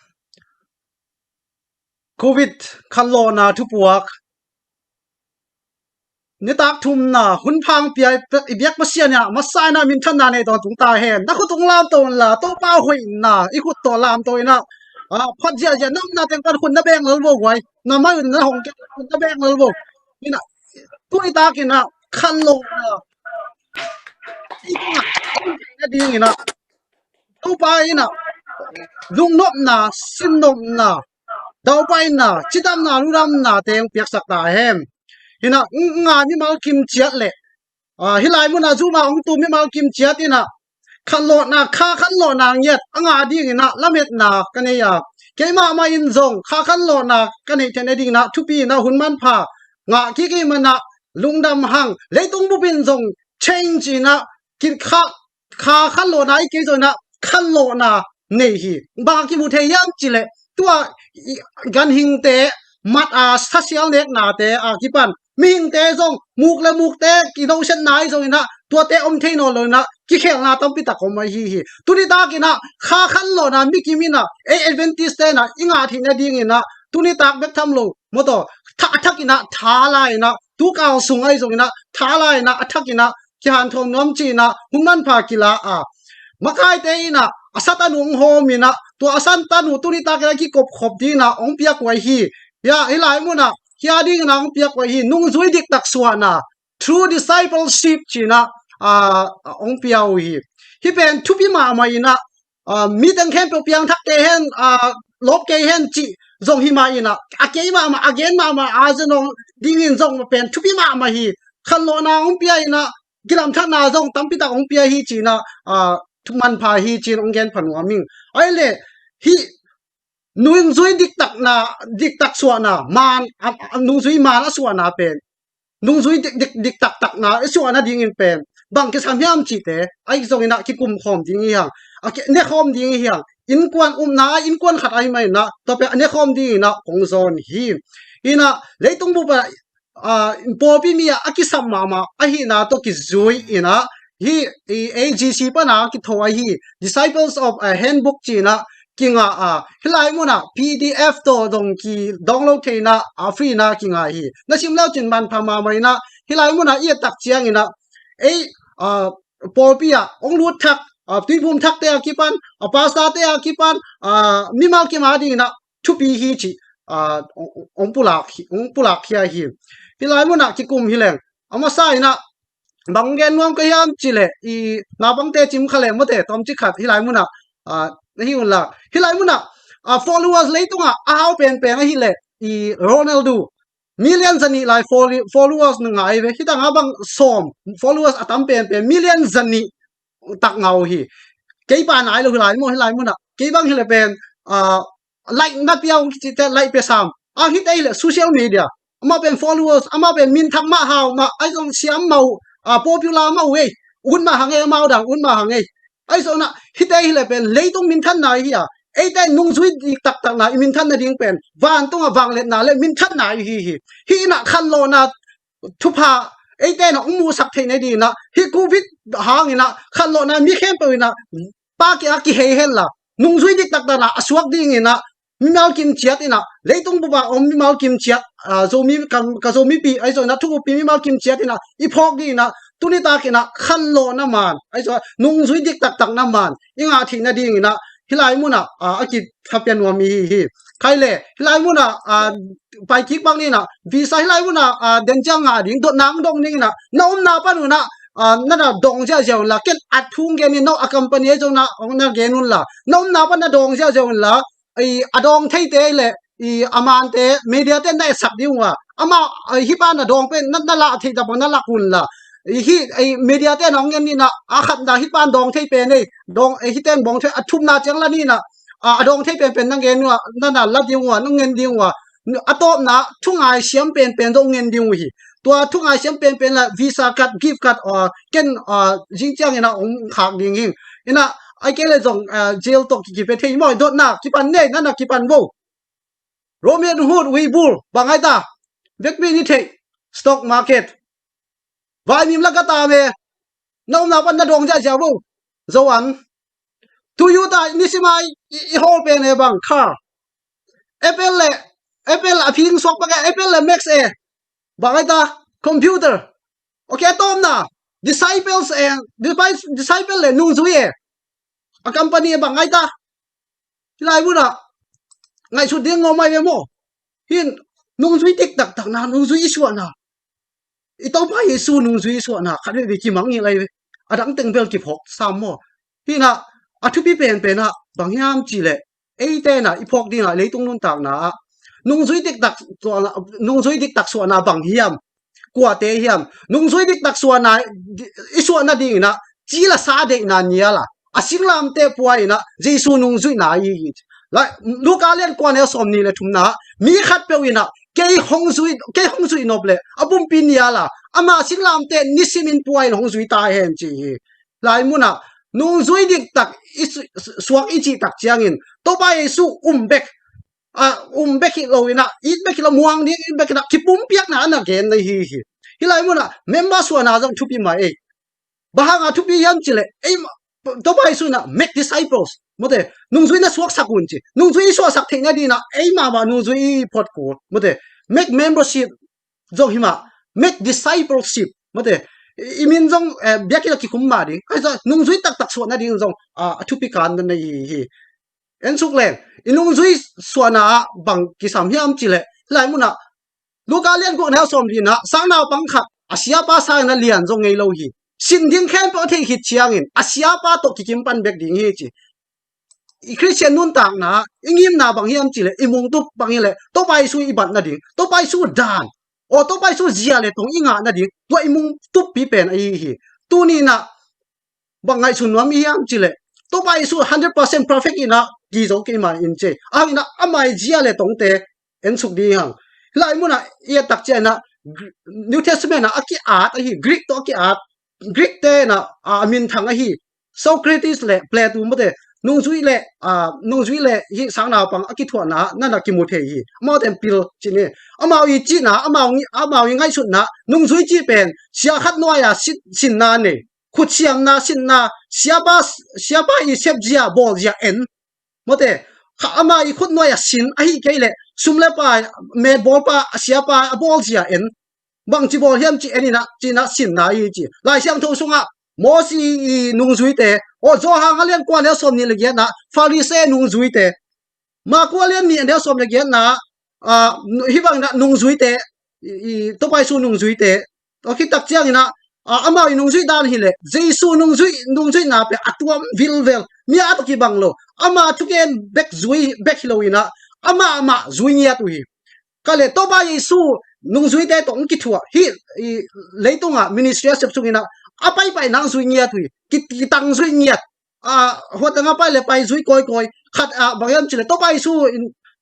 COVID khallo na thupuak. Ni tak thum na hun phang piai ibiak pasianya masai na min than na ne to tung ta hen. Na khu tung lam to la to pa hui na i khu to lam to ina. Phat ja ja nam na teng pan khun na beng lo bo wai. Na ma na hong ke khun na beng lo bo. Ina tu i ta ki na khallo na. Ina ding ina. To pa ina. Lung nop na sin nop na. Đâu bay na chidam na luram na teng piak sak ta hem hina nga mi mal kim chiat le hilai mu na zu ma ong tu mi mal kim chiat ina khan lo na kha khan lo na yet anga ding ina lamet na kane ya keima ma in zong kha khan lo na kane ten ding na thupi na hunman pha nga ki ki mana lungdam hang leitung bu bin zong change na kin kha khan lo na ki zo na khan lo na nei hi ba ki mu the yam chile tua gan hing te mat social nek na te ki pan mi hing te zong muk le muk te ki do sen nai zong ina tua te om the no lo na ki khel na tam pi ta ko ma hi tu ni ta ki na kha khan lo na mi ki mi na e advantage te na inga thi na ding ina tu ni tak bek tham lo mo to tha thak ina tha la ina tu ka sung ai zong ina tha la ina athak ina ki han thom nom chi na hunman pha ki la makai te ina asata nung ho mina to asan tanu tu ni ta ka ki kop khop di na ong pia kwai hi ya hilai mu na kia ding na ong pia kwai hi nung zui dik tak suana true discipleship china ong pia hi pen thu pi ma ma ina mi tang khem pe piang thak te hen lop ke hen chi zong hi ma ina akei ma again ma azenong ding in zong ma pen thu pi ma hi khan lo na ong pia ina gilam thak na zong tam pi ta ong pia hi chi na ทุมันพาฮีจีนองเกนผันวามิงไอ้เล่ฮีนุงซุยดิกตักส่วนน่ะมันนุงซุยมันส่วนน่ะเป็นนุงซุยดิกตักน่ะส่วนน่ะดิ้งอินเป็นบางกิสามยามจีเตไอ้ส่งน่ะคิดกุมคอมดิ้งยังเนี่ยคอมดิ้งยังอินกวนน่ะอินกวนขัดไอ้ไม่น่ะต่อไปเนี่ยคอมดิ้งน่ะของโซนฮีน่ะเลยต้องบุบปอปีมีอากิสัมมาอะฮีน่ะตัวกิซุยน่ะฮีAGC ปะน่ะคิดทว่าฮี Disciples of a Handbook จีน่ะkinga hilai muna PDF to dong ki download theina free na kinga hi na simlau chin man phama mai na hilai muna ia tak chiang ina ei polpia ong lut thak tuipum thak te akipan pasta te akipan mimal ki ma ding na thupi hi chi ong pulak khia hi hilai muna ki kum hileng ama sai na banggen nuam ka yam chile I na bangte chim khale mote tom chi khat hilai muna hi un la hilai muna followers leitunga aw pen hi le I Ronaldo millions ani lai followers nga ai ve hitanga bang som followers atam pen millions ani tak ngau hi ke pa nai lo hilai muna ke bang hile pen like na piao te like pe sam hit ai le social media ama pen followers ama pen min thak ma haw ma ai jong siam mau popular mau we un ma hange mau dang un ma hange ai so na hitai le pen leitung min than na hi ai tai nung zui dik tak na min than na ding pen van tonga wang let na le min than na hi na khan lo na thupa ai tai na mu sak thei na di na hi covid hang ina khan lo na mi khem pe na pa ki he hel la nung zui dik tak na aswak ding ina mi mal kim chiat ina leitung bu ba om mi mal kim chiat zo mi ka zo mi pi ai so na thu pi mi mal kim chiat ina I phok di na tuni ta kina khan lo na man ai so nung zui dik tak na man inga thi na ding ina hilai muna aki thapian wa mi hi khai le hilai muna pai kik bang ni na visa hilai muna den chang nga ding dot nang dong ning na nom na pa nu na na dong ja jaw la ken athung ge ni no a company jo na ong na ge nun la nom na pa na dong ja jaw la ai adong thei te le I aman te media te na sak diwa ama hi pa na dong pe na la thei ta na la kun la hi ai media te nong ngen ni na khat da hi pan dong thei pe nei dong hi ten bong thei athum na chang la ni na dong thei pen nang gen na la diwa nong ngen diwa atop na thungai siam pen dong ngen diwa hi tua thungai siam pen la visa card gift card or ken jingchang ina ong khak ding hin ina ai ke le jong jail to ki pe thei moi dot na ki pan nei na ki pan wo Roman Hood Weibul bangai ta vekmi ni thei stock market vai mim la ka ta me nom na pan na dong ja ja wo zoan tu yu ta ni simai I hol pe ne bang car Apple a phing sok pa ka Apple le Max e bangai ta computer okay tom na disciples le nung zui e a company bangai ta lai bu na ngai chu ding ngomai me mo hin nung zui tik tak na nung zui iswa na ito pa Yesu nung zui iswa na khat be ki mang ni lai adang teng bel ki phok sam mo hina athu pi pen na bangyam chi le ei te na I phok ding a leitung nun tak na nung zui dik tak so na bang hiam kwa te hiam nung zui dik tak so na iswa na ding na chi la sa de na nia la asinglam te puai na Jesu nung zui na yi lại Luca liên quan đến som ni le thum na mi khat pe wina ke hong zui nop le abum pin ya la ama singlam te nisimin puai hong zui ta hem chi lai muna nung zui dik tak suak ichi tak chiangin to ba Yesu bek hi lo wina it bek la muang ni bek na kipum piak na na gen na hi lai muna member suana jong thupi mai bahanga thupi yam chile ei to ba Yesu na make disciples mote nung zui na suak sakun chi nung zui so sak theng di na ei ma ba nung zui pot ko mote make membership jong hima make discipleship mote imin jong biakila ki kum ma di kaisa nung zui tak so na ding jong thupi kan na hi en suk le inung zui so na bang ki sam hiam chi le lai mu na Luka lian ko na som di na sang na pang khat asia pa sa na lian jong ngei lo hi sin ding khem po the hi chiang in asia pa to ki kim pan bek ding hi chi Christian nun tak na ingim na bang hiam chile imung tu bang ile to pai su ibat na ding to pai su dan o to pai su zia le tong inga na ding to imung tu pi pen ai hi tu ni na bang ngai sun wam hiam chile to bai su 100% perfect ina gi zo ke ma in che ina amai jia le tong te en suk di hang lai mu na ia tak che na New Testament na aki art hi Greek to aki art Greek te na amin thang hi Socrates le Plato mo te nung zui le hi sang na pang aki thua na na ki mu the hi mo tem pil chine amao yi chi na amao yi ngai sut na nung zui chi pen sia khat no ya sin na ne khut siam na sin na sia ba yi sep jia bol jia en mo te kha ama yi khut no ya sin a hi ke le sum le pa me bol pa sia pa bol jia en bang chi bol hiam chi enina chi na sin na yi chi lai siang tho sunga mo si nung zui te o zo hang alian kwa le som ni le ge na farise nung zui te ma kwa le ni ne som le ge na hi bang na nung zui te to pai su nung zui te to ki tak chiang ina ama nung zui dan hi le jesu nung zui na pe atuam vilvel mi at ki bang lo ama thuken back hilo ina ama zui nia tu hi kale to ba yesu nung zui te tong ki thua hi leitonga ministry sep chungina apai pai nang zui nia tu ki tang zui nia hotanga pai le pai zui koi khat bangam chile to ba yesu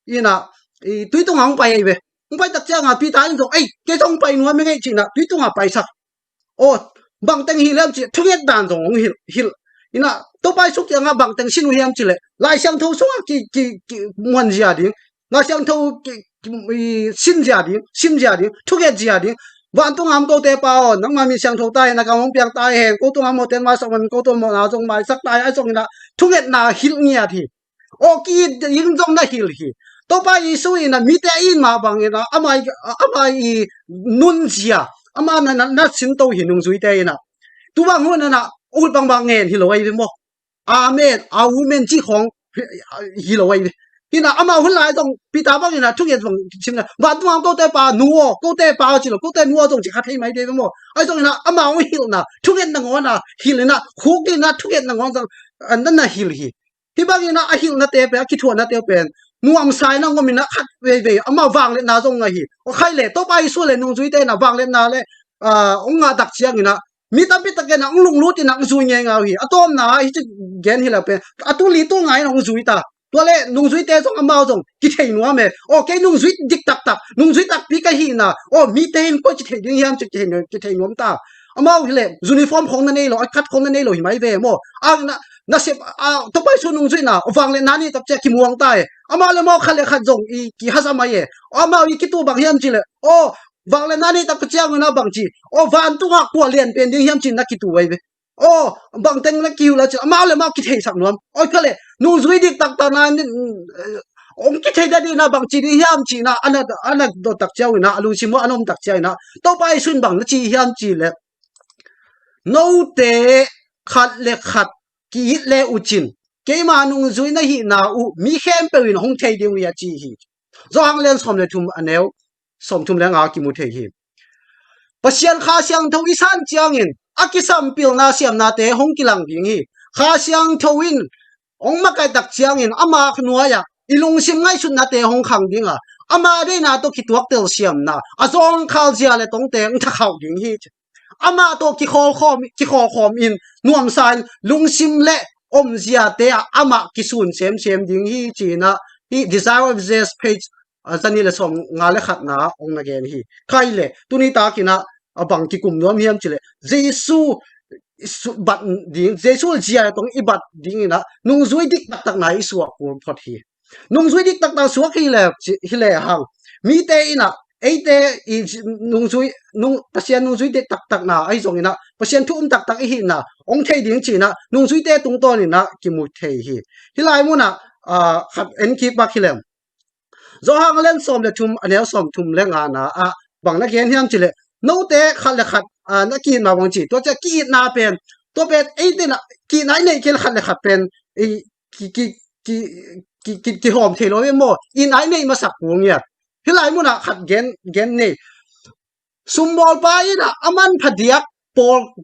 ina tui tong ang pai ve pai tak changa pi ta ing ai ke tong pai nuam me ngai china tui tong pai sak o bang teng hi lam chi thuget dan dong hil ina to pai suk yang bang teng sinu hiam chile lai sang tho so ki mon jia ding lai sang tho sin jia ding thuget jia ding van tung am ko te pa on nang ma mi sang tho tai na ka mong piang tai hen ko tung am mo ten ma sok man ko to mo na jong mai sak tai ai jong na thuget na hil nia thi o ki yin jong na hil hi to pa isu ina mi te in ma bang ina amai nun jia ama na sin to hi nung zui te ina tu bang ho na ul bang ngen hi lo ai mo amen a women chi khong hi lo ai ina ama hun lai dong pi ta bang ina thu ye dong chim na ba tu ang to te pa nuo ko te pa chi lo ko te nuo dong chi kha thei mai de mo ai dong ina ama wi hil na thu ye na ngo na hil na khu ki na thu ye na ngo dong an na hil hi ti bang ina a hil na te pe ki thu na te pen nuam sai na ngo min na khat ve ama wang le na dong nga hi o khai le to pai su le nung zui te na wang le na le ong nga dak chiang ina mi ta pi ta ke na ong lung lu ti na zui nge nga hi atom na hi chi gen hi la pe atu li to ngai na ong zui ta to le nung zui te jong amao jong ki thei nuam me o ke nung zui dik tak nung zui tak pi ka hi na o mi te hin ko chi thei ding yam chi thei nuam ta amao hi le uniform khong na nei lo khat khong na nei lo hi mai ve mo ang na sep to pai su nung zui na wang le na ni tak che ki muang ta e ama le mo khale khat jong i ki hasama ye ama i ki tu bang hiam chi le o wang le na ni tak chiang na bang chi o van tu ha ko lien pen ding hiam chin na ki tu wai be o bang teng la ki la chi ama le ma ki thei sak nuam oi khale nu zui dik tak ta na ong ki thei da di na bang chi di hiam chi na ana do tak chiao na alu chi mo anom tak chiao na to pai sun bang na chi hiam chi le no te khat le khat ki le uchin ke ma nung zui na hi na u mi khem pe win hong thei ding ya chi hi zo hang len som le thum aneu som thum le nga ki mu thei hi pasian kha siang tho isan chiang in akisam pil na siam na te hong kilang ding hi kha siang tho in ong ma kai tak chiang in ama khnuwa ya ilung sim ngai sun na te hong khang ding a ama de na to ki tuak tel siam na azong khal jia le tong te ng tha khau ding hi ama to ki khol khom in nuam san lung sim le om zia te ama kisun sem ding hi china hi desire of this page zani le som nga le khat na ong na gen hi khai le tuni ta kina abang ki kum nom hiam chile jesu bat ding jesu zia tong ibat ding ina nung zui dik tak na isu ko phot hi nung zui dik tak su hi le hang mi te ina eite nung pasien nung zui dik tak na ai zong ina pasien thum tak hi na ong thei ding chi na nung zui te tung to ni na ki mu thei hi hilai mu na khat en ki ba khilem zo hang len som le thum anel som thum le nga na bang na gen hiam chile no te khat le khat na ki na wang chi to cha ki na pen to pen eite na ki nai nei kel khat le khat pen ki hom thei lo mo in ai nei ma sak wong ya hilai mu na khat gen nei sumbol pa ina aman phadiak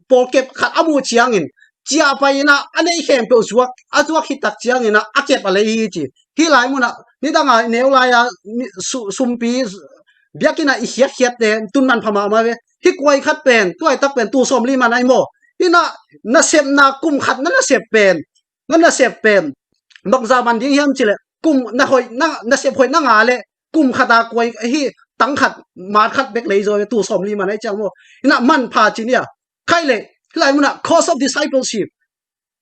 pol kep khat amu chiang in chia pa ina anei khem pe zuak azuak hi tak chiang ina akep ale hi chi hilai mu na ni danga neu la ya sumpi biakina i hiat te tun man phama ma ve hi koi khat pen toy tak pen tu som li man ai mo ina na sep na kum khat na sep pen na sep pen bak zaman ding hiam chile kum na hoi na sep hoi na nga le kum khata koi hi tang khat mat khat bek lei zo tu som li man ai chang mo ina man pha chinia khai le lai muna cause of discipleship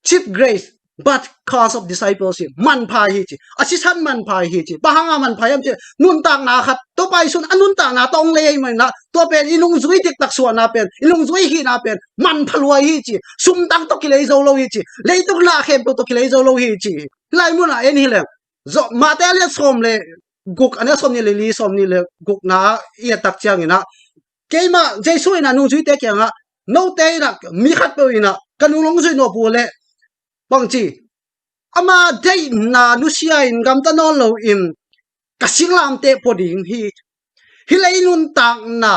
cheap grace but cause of discipleship man pha hi chi assistant man pha hi chi bahanga man pha yam chi nun tak na khat to pai sun anun tak na tong le mai na to pen ilung zui tik tak suan na pen ilung zui hi na pen man phalua hi chi sum tang to ki le zo lo hi chi le tuk la khem to ki le zo lo hi chi lai muna en hi le zo ma te le som le guk ane som ni le li som ni le guk na ia tak chiang ina keima jesu ina nu zui te kyang a no te na mi khat pe ina kanung long zui no pu le bang chi ama dei na nu sia in gam ta non lo in ka sing lam te po ding hi lei nun tak na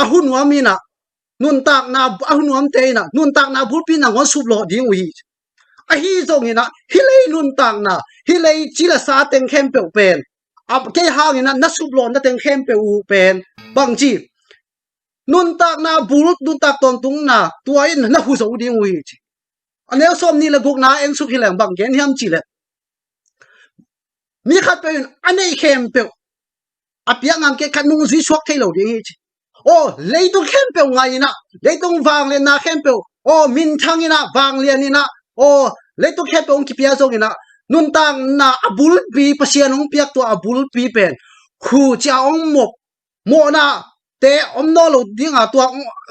a hun wa mi na nun tak na a hun wam te na nun tak na bul pi na ngon sup lo ding wi a hi zong ina hi lei nun tak na hi lei chi la sa teng khem pe pen a ke hang ina na sup lo na teng khem pe u pen bang chi nun tak na bul nun tak ton tung na tua in na hu zo ding wi anel som ni la guk na eng su hilang bang gen hiam chi le mi khat pe anei khem pe apia ngam ke khanung zui swak thailo ding hi o leitung khem pe ngai na leitung wang le na khem pe o min thang ina wang le ni na o leitung khem pe ong ki pia zong ina nun tang na abul pi pasian ong piak to abul pi pen khu cha ong mo na te om no lo ding a to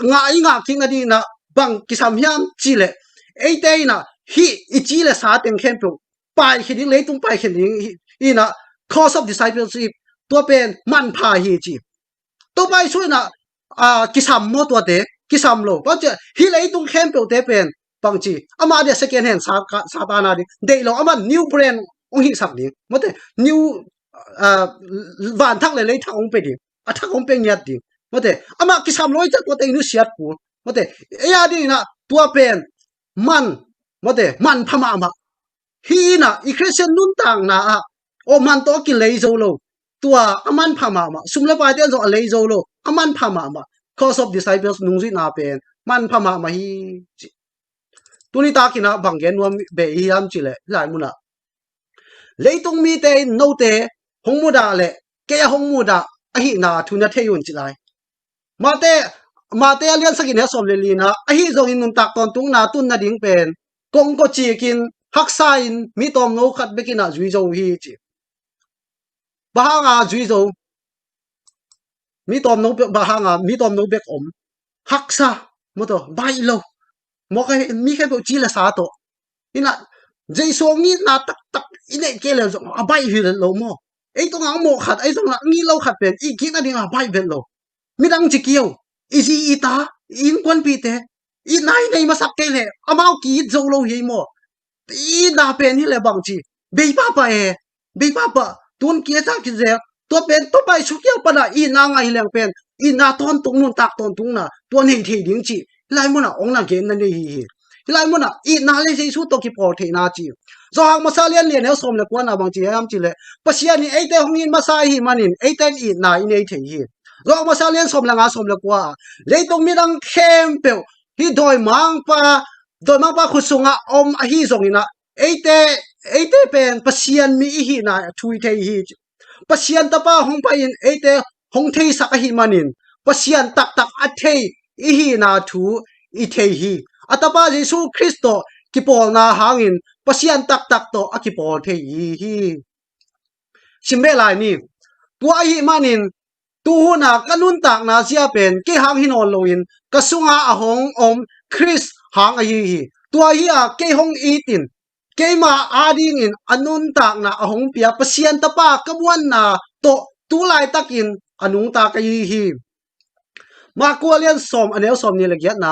nga king na ding na bang kisam hiam chi le ei te na hi ichi le sa teng khem pe pai khiding leitung pai khiding ina cause of discipleship to pen man pha hi chi to pai su na kisam mo to te kisam lo pa che hi leitung khem pe te pen pang chi ama de second hand sa ta na di de lo ama new brand ong hi sak ni mo te new van thak le thak ong pe di a thak ong pe nyat di mo te ama kisam loi cha to te nu siat pu mo te ya di na to pen man mote man phama ma hi na i christian nun tang na o man to ki lei zo lo tua aman phama ma sumla pa te zo lei zo lo aman phama ma cause of disciples nung ji na pen man phama ma hi tuni ta ki na banggen nuam be hi am chi le lai mu na leitung mi te no te hong mu da le ke hong mu da a hi na thu na the yun chi lai ma te alian sakin he som le li na a hi zong in nun tak ton tung na tun na ding pen kong ko chi kin hak sa in mi tom no khat bekina zui zo hi chi bahanga zui zo mi tom no bahanga mi tom no bek om hak sa mo to bai lo mo ka mi khe bo chi la sa to ina jai song ni na tak ine ke le zo a bai hi lo mo ei to ngang mo khat ei zong na ngi lo khat pen i ki na ding a bai ven lo mi dang chi kiu isi ita in kwan pi te i nai nei ma sak ke le amao ki zo lo hi mo i na pen hi le bang chi be pa tun ki ta ki ze to pen to pai su kya pa na i na ngai leng pen i na ton tung nun tak ton tung na to nei the ding chi lai mo na ong na gen na nei hi lai mo na i na le je su to ki por the na chi zo hang ma sa lian lian he som le kwa na bang chi ham chi le pasia ni ei te hong in ma sa hi manin ei ten i na i nei the hi lo ma sa lian som la nga som la kwa le tong mi dang khem pe hi doi mang pa khusunga om a hi zong ina eite pen pasian mi hi na thui thei hi pasian ta pa hong pa in eite hong thei sak hi manin pasian tak a thei i hi na thu i thei hi atapa jesu christo ki pol na hangin pasian tak to a ki pol thei hi simbe lai ni tua hi manin tu na kanun tak na sia pen ke hang hin on loin kasunga ahong om chris hang a hi tua hi a ke hong itin ke ma ading in anun tak na ahong pia pasien tapa kabuan na to tu lai takin anung ta ka hi ma kualian som anel som ni legiat na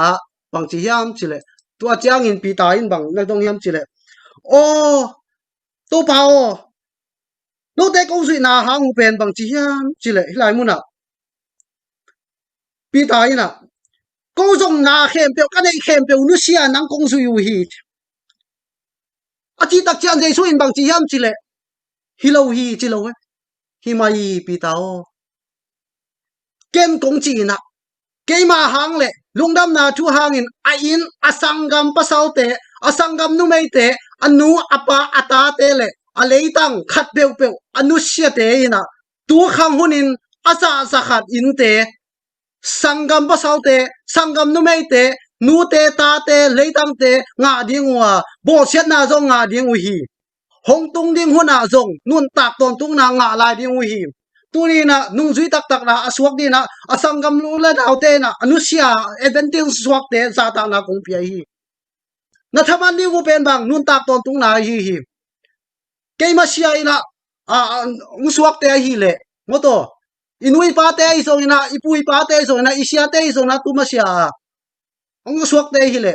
bang chi hiam chile tua chiang in pi ta in bang na dong hiam chile o to pa o no te kong sui na hang pen bang chi hiam chile hilai mu na pi ta ina ko jong na khem pe ka nei khem pe nu sia nang kong sui u hi a chi tak chian jai su in bang chi hiam chile hilo hi chilo hi mai pi ta o ken kong chi na ke ma hang le lungdam na thu hangin a in asangam pasaute asangam nu mei te anu apa ata te le a leitang khat peu peu anu sia te ina tu khang hunin asa sa khat in te sangam pasaute sangam nu mei te nu te ta te leitang te nga dingwa bo siat na zo nga ding u hi hong tung ding huna zong nun tak ton tung na nga lai ding u hi tuni na nung zui tak tak na aswak di na asangam lu la daw te na anusia eventing swak te za ta na kong pia hi na thaman di gu pen bang nun tak ton tung na hi ke ma sia ina swak te hi le moto inui pa te so ina ipui pa te so ina isia te so na tu ma sia swak te hi le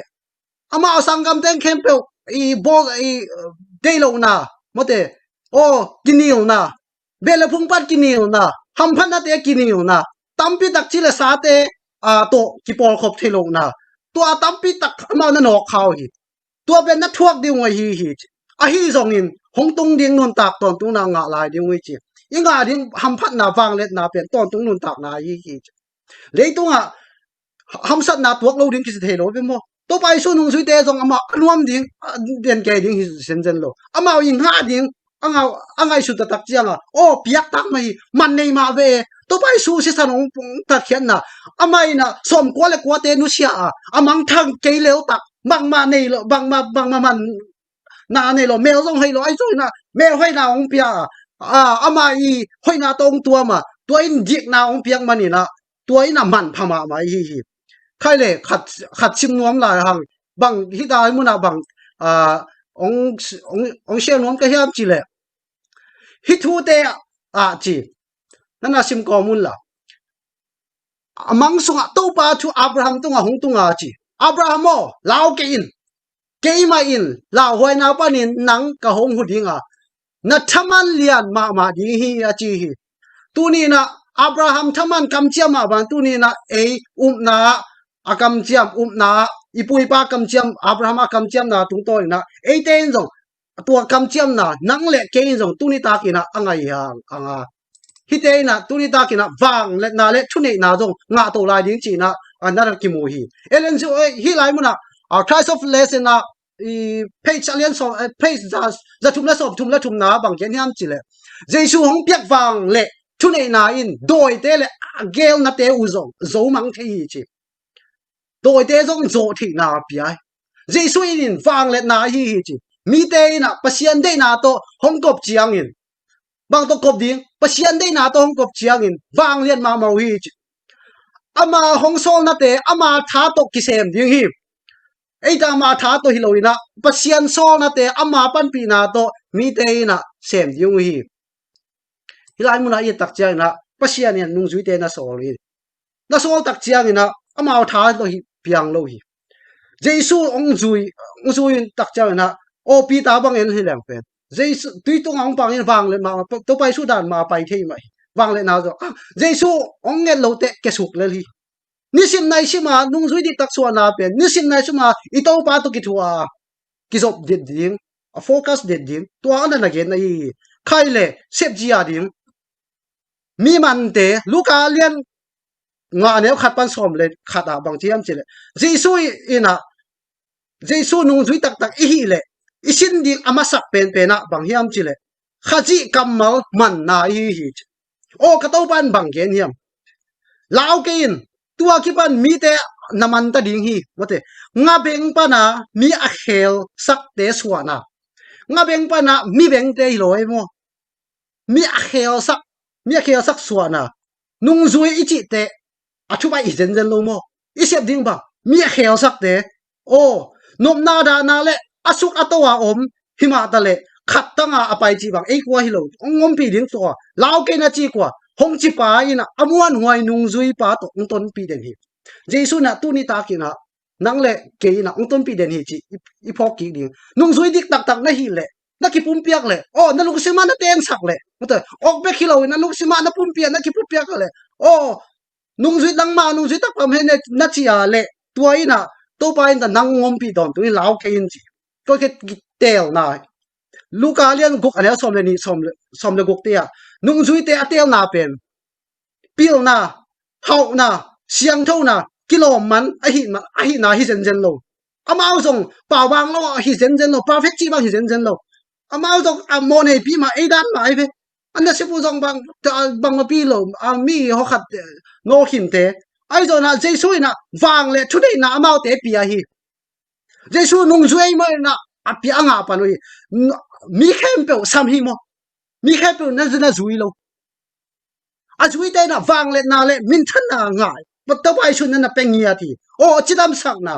ama asangam ten kempe I bo I delo na mote o kinil na bele phung pat kinil na ham phan na te kinil na tampi tak chile sa te to kipol khop thelo na to tampi tak ama na no khaw hi to ben na thuak ding wa hi a hi zong in hong tung ding nun tak ton tung na nga lai ding wi chi inga ding ham phat na wang let na pen ton tung nun tak na hi leitung a ham sat na tuak lo ding ki thelo be mo to pai su nung sui te zong ama nuam ding den ke ding hi sen jen lo ama in nga ding angai su ta tak chianga o piak tak mai man nei ma ve to pai su si sanong ta khian na ama ina som ko le ko te nu sia amang thang ke leo tak bang ma nei lo bang ma man na nei lo mel zong hai lo ai zoi na mel hoi na ong pia ama I hoi na tong tua ma tua in dik na ong piak mani na tua ina man phama ma hi khai le khat sim nuam la hang bang hi dai mu na bang ong she nuam ka hiam chi le hi thu te chi nana sim ko mun la amang sunga to pa thu Abraham tunga hong tunga chi Abraham mo lao ke ma in la hoi na panin nang ka hong hu dinga na thaman lian ma di hi chi hi tu ni na Abraham thaman kam chia ma ban tu ni na na akam chiam na ipui pa kam chiam Abraham akam chiam na tung toi na ten zong tua kam chiam na nang le ke zong tu ni ta ki na angai yang anga hi te na tu ni ta ki na wang le na le thu nei na zong nga to lai ding chi na another ki mu hi elen zo hi lai mu na Christ of lesson na page alien so page za thum la thum na bang ken hiam chi le jesu hong piak wang le thu nei na in doi te le gel na te u zo mang the hi chi doi te zong zo thi na pi jesu in wang le na hi chi mi te na pasian de na to hong kop chiang in bang to kop ding pasian de na to hong kop chiang in wang lian ma mau hi chi ama hong sol na te ama tha to ki sem ding hi ta ma tha to hi lo ina pasian sol na te ama pan pi na to mi te na sem ding hi hilai mu na ye tak chiang na pasian yan nung zui te na sol hi na sol tak chiang ina ama tha lo hi piang lo hi jesu ong zui tak chiang na o pi ta bang en hi lang pen jesu tui to ngong bang en wang le ma to pai su dan ma pai thei mai wang le na zo jesu ong nge lo te ke suk le hi nisim nai sima nung zui di tak suan na pen nisim nai sima I to pa to ki thua ki zop dit ding a focus dit ding to an na gen nai khai le sep ji a ding mi man te luka lian nga ne khat pan som le khata bang thiam chile jesu ina jesu nung zui tak tak hi le isin ding ama sak pen na bang hiam chile khaji kamal man na hi o ka to ban bang gen hiam lao ke in tua ki pan mi te naman ta ding hi mote nga beng pa na mi a khel sak te suana nga beng pa na mi beng te loi mo mi a khel sak suana nung zui ichi te athu bai zen lo mo isep ding ba mi a khel sak te o nom na da na le asuk atawa om hima ta le khat tanga apai chi bang ei kwa hi lo ngom pi ding to lao ke na chi kwa hong chi pa ina amuan huai nung zui pa to ton pi den hi jesu na tu ni ta ki na nang le ke na ton pi den hi chi I phok ki ding nung zui dik tak tak na hi le na ki pum piak le o na luk sima na ten sak le mote ok be khilo na luk sima na pum piak na ki pum piak le o nung zui dang ma nung zui tak pam he na chi a le tua ina to pa in da nang ngom pi don tu lao ke in chi ko ke tel na luka lian guk ania som le ni som le guk te ya nung zui te atel na pen pil na hau na siang thau na กิโลมันอหินาฮิเซนเซนโลอามาเอาส่งป่าวางโลฮิเซนเซนโล perfect จีบางฮิเซนเซนโลอามาเอาส่งโมเนปีมาไอ้ด้านมาไอ้เพ่อันนั้นเชฟผู้ส่งบางมาปีโลมีเขาขัดโง่หินเตไอ้ส่วนน่ะเจสุยน่ะวางเลยชุดนี้น่ะอามาเอาเตปีอะฮีเจสุนุ่งช่วยมั้ยน่ะอปีอ่างอ่ะปานวยมีแค่เปล่าซ้ำหิมมีแค่เปล่านั่นจะน่าจุยโลอาจุยเตน่ะวางเลยน่ะเลยมินทันน่ะง่ายปัตตาไปชุดนั้นน่ะเป็นเงียทีโอ้จิตามสักน่ะ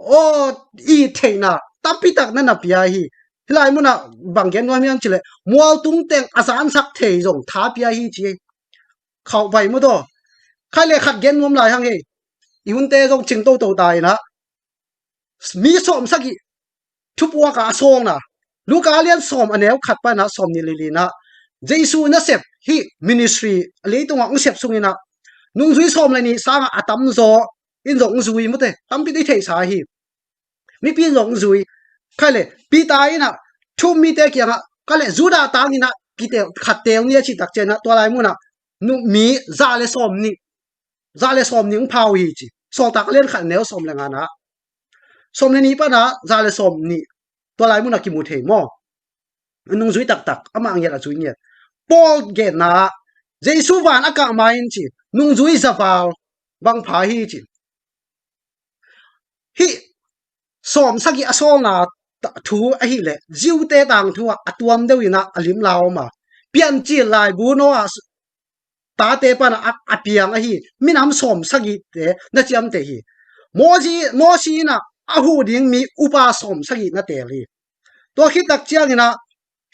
โอ้อีเทน่ะตับปีตักนั่นน่ะปีอะฮีหลายมื้อน่ะบางแกนว่ามีอันจิเลยมัวตุงเต็งอาสานสักเทจงท้าปีอะฮีจีเข้าไปมื้อโตใครเลยขัดแกนงมหลายหังเฮอีหุ่นเตจงจิงโตโตตายนะมีสอมสักอีทุบวัวกะซองน่ะลูกาเลียนสอมอันเนี้ยขัดไปนะสอมนี่ลีนะเจซูนะเซฟฮีมินิสทรีเลยตรงอ่ะเซฟซุงนี่นะนุ่งซุยสอมเลยนี่สร้างอะตัมโซอินจงซุยมั้งเตตัมปีได้เทสาฮีมีปีจงซุยใครเลยปีตายนะชุมมีเตกี่ยงอ่ะก็เลยจูดาตางนี่นะปีเตขัดเตงเนี่ยชิตักเจนะตัวอะไรมั้งนะนุ่มีซาเลสอมนี่อุ้งพาวฮีจีสอตักเล่นขัดแนวสอมเลยงานนะสอมในนี้ป่ะนะซาเลสอมนี่ตัวอะไรมั้งนะกิมูเทมอนุ่งซุยตักอามาอังเยละซุยเนี่ยปอลเกนะเจสุวานอากามาอินจีนุ่งซุยซาฟาลบางพาฮีจีฮีสอมสักกี่อโซนาทูไอฮีเล่จิวเตตังทัวอตัวมเดวินะอลิมลาวมาเปลี่ยนจีลายบูโนอาตาเตปานะอเปียงไอฮีมินำสอมสักกี่เตนะจำเตฮีโมชีนะอาหูดิ้งมีอุปาสอมสักกี่นะเตลีตัวคิดตักเจียงนะ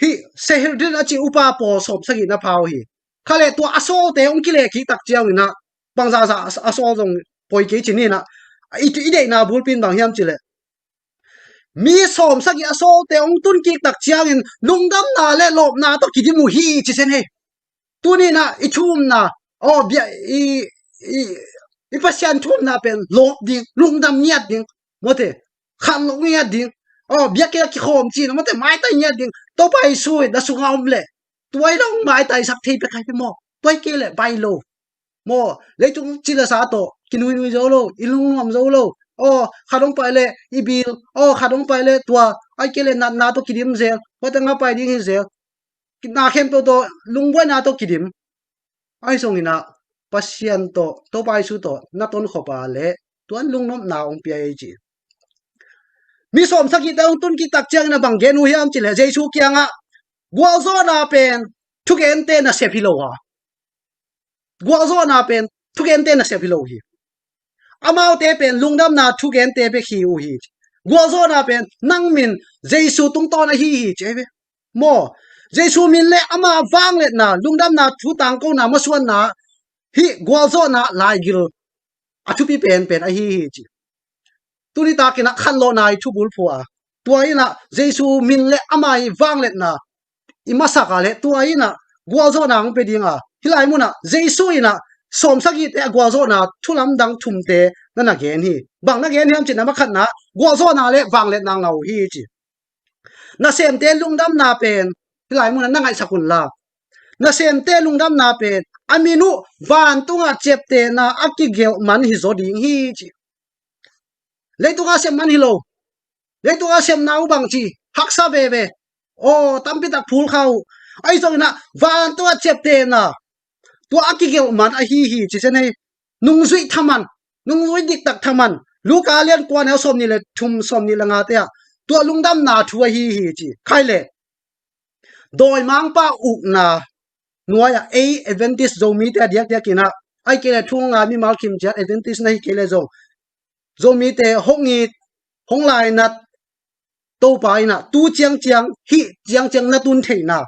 ฮีเซฮิร์ดินอจิอุปาปอสอมสักกี่นะพาวฮีเขาเลยตัวอโซเตองกิเลคิดตักเจียงนะบางซาอโซจงปอยเกจินี่นะอีเดนะบุลปินบางยามจิเลมีสอมสักกี่อโซเตองตุนกิตักเจียงลุงดำนาและหลบนาต้องกินมูฮีจิเซนเฮตัวนี้นะอีชุมนะอ๋อเบียอีพัศยันชุมนะเป็นหลบดิ้งลุงดำเนียดดิ้งหมดเลยขันลงเนียดดิ้งอ๋อเบียกเกี่ยวขมจีนหมดเลยไม้ตายเนียดดิ้งตัวไปช่วยดัชงเอาเลยตัวไอ้ต้องไม้ตายสักทีไปใครไปหมอตัวเกี่ยวเลยไปโลหมอเลยจุงจิลสาโตกินวิโจโลอีลุงนอมโจโลอ๋อขาดงไปเลยอีบิลอ๋อขาดงไปเลยตัวไอ้เกี่ยวเลยนาตัวกิดิมเซลว่าแต่งาไปดิ้งเซลนาเข้มตัวลุงบัวนาตัวกิดิมไอ้ส่งอินะพัศยันตัวไปสู้ตัวนาต้นขบาเลยตัวลุงน้องนาองเปียจีมีสมสักกี่แต่องตุนกี่ตักเจียงนะบางเกนูเฮียมจิเลเจชูเกียงอ่ะกัวโซนาเป็นทุกเอ็นเตนะเซฟิโลอ่ะกัวโซนาเป็นทุกเอ็นเตนะเซฟิโลฮีอามาเตเป็นลุงดำนาทุกเอ็นเตเปขี้อูฮีกัวโซนาเป็นนั่งมินเจชูตุงตอนะฮีเจเวโมเจชูมินเลอามาฟังเลนะลุงดำนาทุตังกูนามาสวนนาฮีกัวโซนาลายกิลอาทุปีเป็นอะฮีจีตุนิตากินะขันโลนายทุบุลพัวตัวอีนะเจซูมินเลอามาอีฟังเลนะอิมาสักอะไรตัวอีนะกัวโซนางเป็นยังอ่ะฮิไลมุนะเจซูอีนะสมสักอีแต่กัวโซนาทุลำดังทุมเตนั่นนักเกณฑ์ฮีบางนักเกณฑ์ที่ทำจิตนะมาขันนะกัวโซนาเลฟังเลนางเอาฮีจีน่าเสียมเตลุงดำนาเป็นฮิไลมุนะนั่งไอสักุลลาน่าเสียมเตลุงดำนาเป็นอามินุวันตุงอาเจ็บเตนะอักกิเกลมันฮิโซดิงฮีจีเลยตุงอาเสียมันฮิโลเลยตุงอาเสียมนาวบางจีฮักซาเบเบโอ้ตั้มปิตักพูลเขาไอ้ส่งนะวันตุงอาเจ็บเตนะตัวอักกิเกลมันอะฮีจีเซนให้นุ่งซุยทำมันนุ่งซุยดิกตักทำมันลูกอาเลียนกวนเอาสมนี่เลยทุมสมนี่ละงาเตียตัวลุงดำนาทัวฮีจีใครเลยโดยมังป้าอุกนานัวya a advantage zo mi te diak diak ina ai ke le thung nga mi mal kim chat advantage nahi ke le zo mi te hong lai na to pa ina tu chiang na tun theina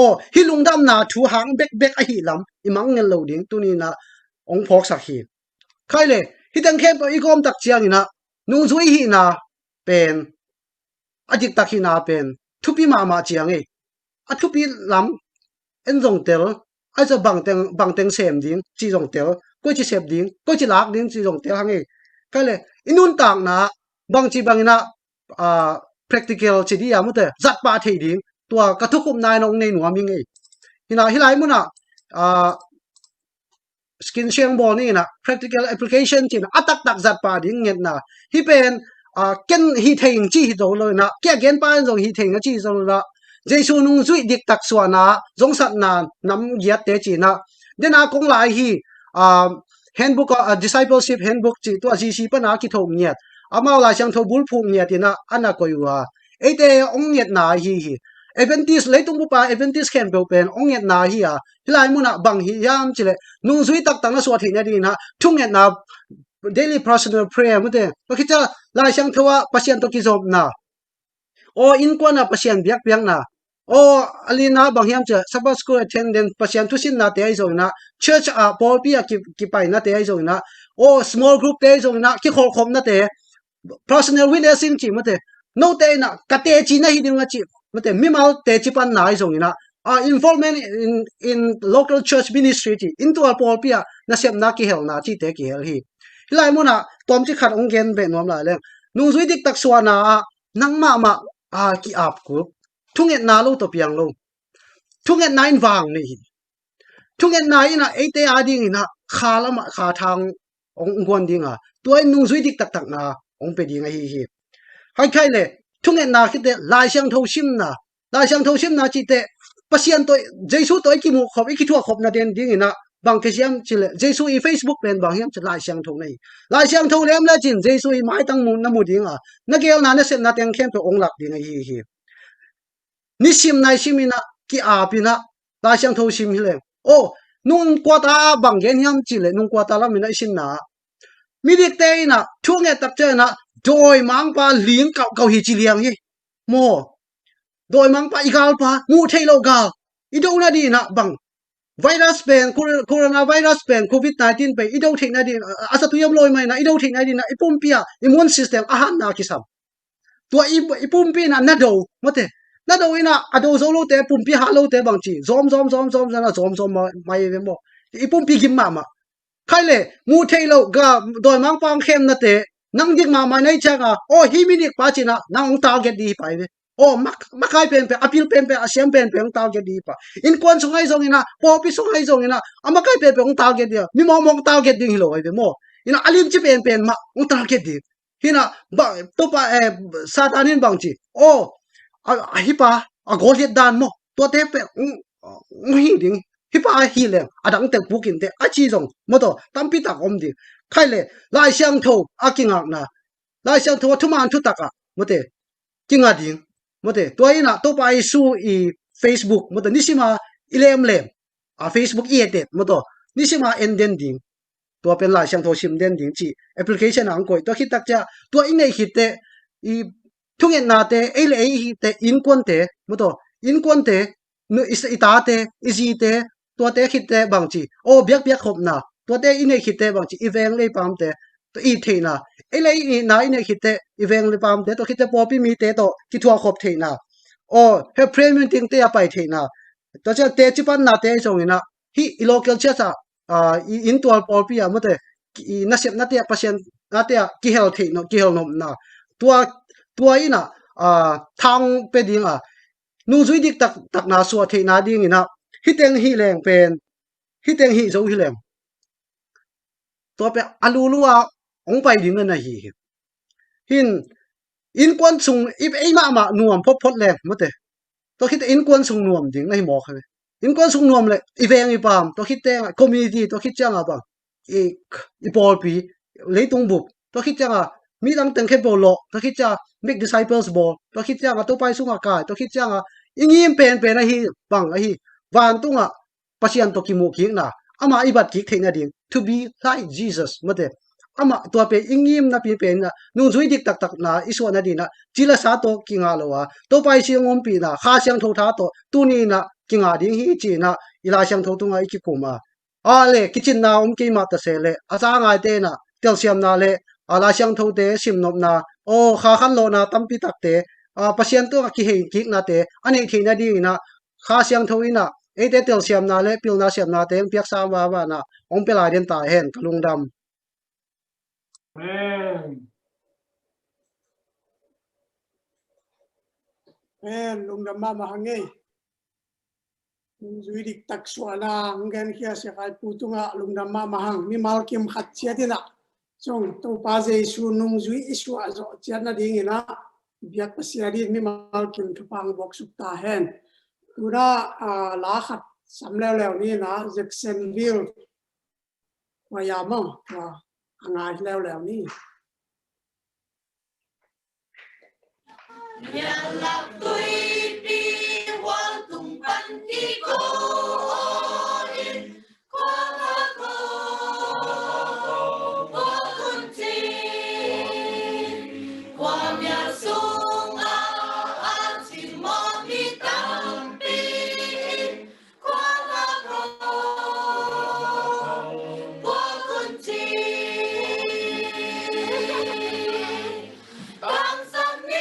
o hi lungdam na thu hang bek a hi lam imang ngel lo ding tu ni na ong phok sak hi khai le hi tang khem i gom tak chiang ina nung zui hi na pen adik tak hi na pen thupi ma chiang e a thupi lam en zong tel ai cho bang teng sem ding chi zong tel ko chi sep ding ko chi lak ding chi zong tel hang e ka le inun tang na bang chi bang na practical chi dia mu te zat pa thei ding tua ka thukum nai nong nei nuam ing e hina hilai mu na skin sheng bol ni na practical application chin atak tak zat pa ding nget na hi pen ken hi thein chi hi do lo na kya gen pa jong hi thein chi zo la jesu nung zui dik tak suana jong sat na nam giat te chi na dena kong lai hi handbook discipleship handbook chi to ji si pa na ki thom nyat amao la chang tho bul phu nyat na ana koiwa ate ong nyat na hi Adventist leitung bu pa Adventist khen pe pen ong nyat na hi hilai muna bang hi yam chile nung zui tak tang na so thi na di na thung nyat na daily personal prayer mu te pakita lai chang thowa pasien to ki job na o in kwa na pasien biak biak na o alina bang hiam cha sabbath school attendant pasien tu sin na te ai zo na church paul pia ki pai na te ai zo na o small group te zo na ki khol khom na te personal witnessing chi mate no te na ka te chi na hi ding chi mate mi mau te chi pan na ai zo na involvement in local church ministry chi into a paul pia na sep na ki hel na chi te ki hel hi lai mo na tom chi khat ong gen be nom la le nung zui dik tak suana nang ma ki ap ku thunget na lo to piang lo thunget nine wang ni thunget na ina ate ading ina khalama kha thang ong gon dinga toy nung zui dik tak tak na ong pe dinga hi hai khai le thunget na khite lai sang tho sim na chi te pasien to jesu to ki mu khop ki thua khop na den ding ina bang ke siam chile jesu i facebook pen bang hiam cha lai sang tho lem la chin jesu i mai tang mu na mu dinga na gel na na set na teng khem to ong lak dinga hi ni sim nai simina ki apina lai sang tho sim hi le o nung kwa ta bang gen hiam chile nung kwa ta la mina sin na mi dik te na thunge tak che na doi mang pa ling kau hi chi liang hi mo doi mang pa igal pa mu thei lo gal I do na di na bang virus pen coronavirus pen covid 19 pe I do thei na di asa tu yam loi mai na I do thei na di na ipum pia immune system ahan na ki sam tua ipum pi na do mote na do ina ado zo lo te pum pi ha lo te bang chi zom na zom mai ve mo ipum pi gim ma khai le mu thei lo ga doi mang pang khem na te nang dik ma mai nei cha ga o hi mi dik pa chi na nang target di pai ve o makai pen pe apil pen pe asiam pen pe ong target di pa in kon sungai zong ina po pi sungai zong ina amakai pen pe ong target dia mi mong target ding hilo ai ve mo ina alim chi pen ma ong target di hina ba to pa satanin bang chi o hi pa a goliat dan mo to te pe hi ding hi pa hi le adang te bukin te a chi jong mo to tampi tak om di khai le lai siang tho akingak na lai siang tho thuman thu taka mo te kinga ding mo te toina to pa isu I facebook mo to nisima ilem lem facebook I te mo to nisima enden ding to pen lai siang tho sim den ding chi application ang koi to khitak cha to inei hite I thungen na te ele hi te in kon te mo to in kon te no is ita te izi te to te khit te bang chi o biak khop na to te ine khit te bang chi eveng le pam te to I the na ele I na ine khit te eveng le pam te to khit te popi mi te to ki thua khop the na o he premium ting te apai the na to cha te chi pan na te song ina hi local cha sa in tual popi a mo te na sep na te pasien na te ki hel the no ki hel nom na tua ina thang pe ding nung zui dik tak na so the na ding ina hiteng hi leng pen hiteng hi zo hi leng to pe alulua ong pai ding na hi hin in kwan chung ip ei ma nuam phot le mote to hit in kwan chung nuam ding na hi mo kha in kwan chung nuam le iveng I pam to hit te community to hit changa ba I pol pi leitung bu to hit changa mi dang teng khe bolo to hit cha make disciples bol to hit changa to pai sunga ka to hit changa ingim pen na hi bang a hi van tunga pasian to ki mu ki na ama ibat ki theina ding to be like Jesus mote ama to pe ingim na pi pen na nung zui dik tak na iso na di na chila sa to kinga lowa to pai siang om pi na kha siang tho tha to tu ni na kinga ding hi chi na ila siang tho tunga iki kuma ale kitchen na om ki ma ta se le asa ngai te na tel siam na le ala siang tho te sim nop na o kha khan lo na tampi tak te pasien to ki he ki na te ani theina di na kha siang tho ina e te tel siam na le pil na siam na te piak sa wa na ong pe lai den ta hen kalung dam lung dam ma hangi Zui dik tak suana ngen kia se kai putunga lungdama mahang mi mal kim khat chiatina chong to pa je su nung zui isu azo chiana dingina biak pasiari mi mal kim thupang bok sukta hen ura la khat samleo leo ni na Jacksonville wa yamo wa angai leo leo ni nhà lạc tôi đi qua tung bắn đi cô in qua cô qua con chim qua nhà sông a chỉ mò mi tam pin qua cô qua con chim bang sang đi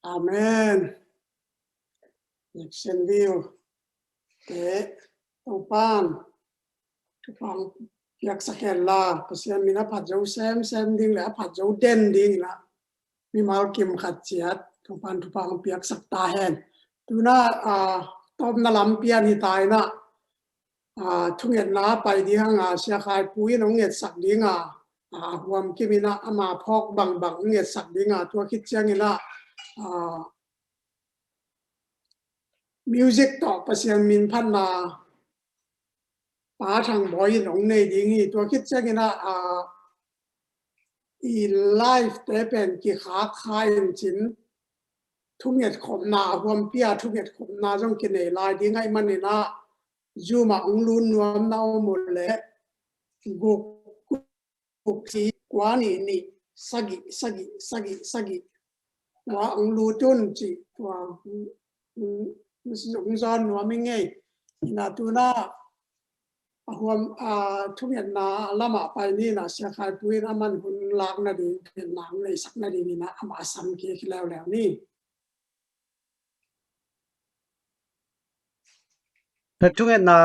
Amen. Jacksonville te upan thupang yak sakella pasian mina phajo sem ding la phajo den ding la mi mal kim khat chiat upan thupang piak sakta hen tuna tom na lam pian hi tai na thunget na pai di hanga sia khai pui no nget sak dinga huam kimina ama phok bang nget sak dinga tua khit changila music to pasian min phan na pa thang boy nong nei ding hi to khit changina i life te pen ki kha khai chin thunget khom na huam pia thunget khom na jong ki nei lai ding ai man na zuma ong lun nuam na mul le guk guk chi kwani ni sagi wa ong lu tun chi wa ong zon nuam ngai na tu na huam thunget na lama pai ni na sia khai pui na man hun lak na di nang nei sak na di ni na ama sam ki khilaw law ni Petunget na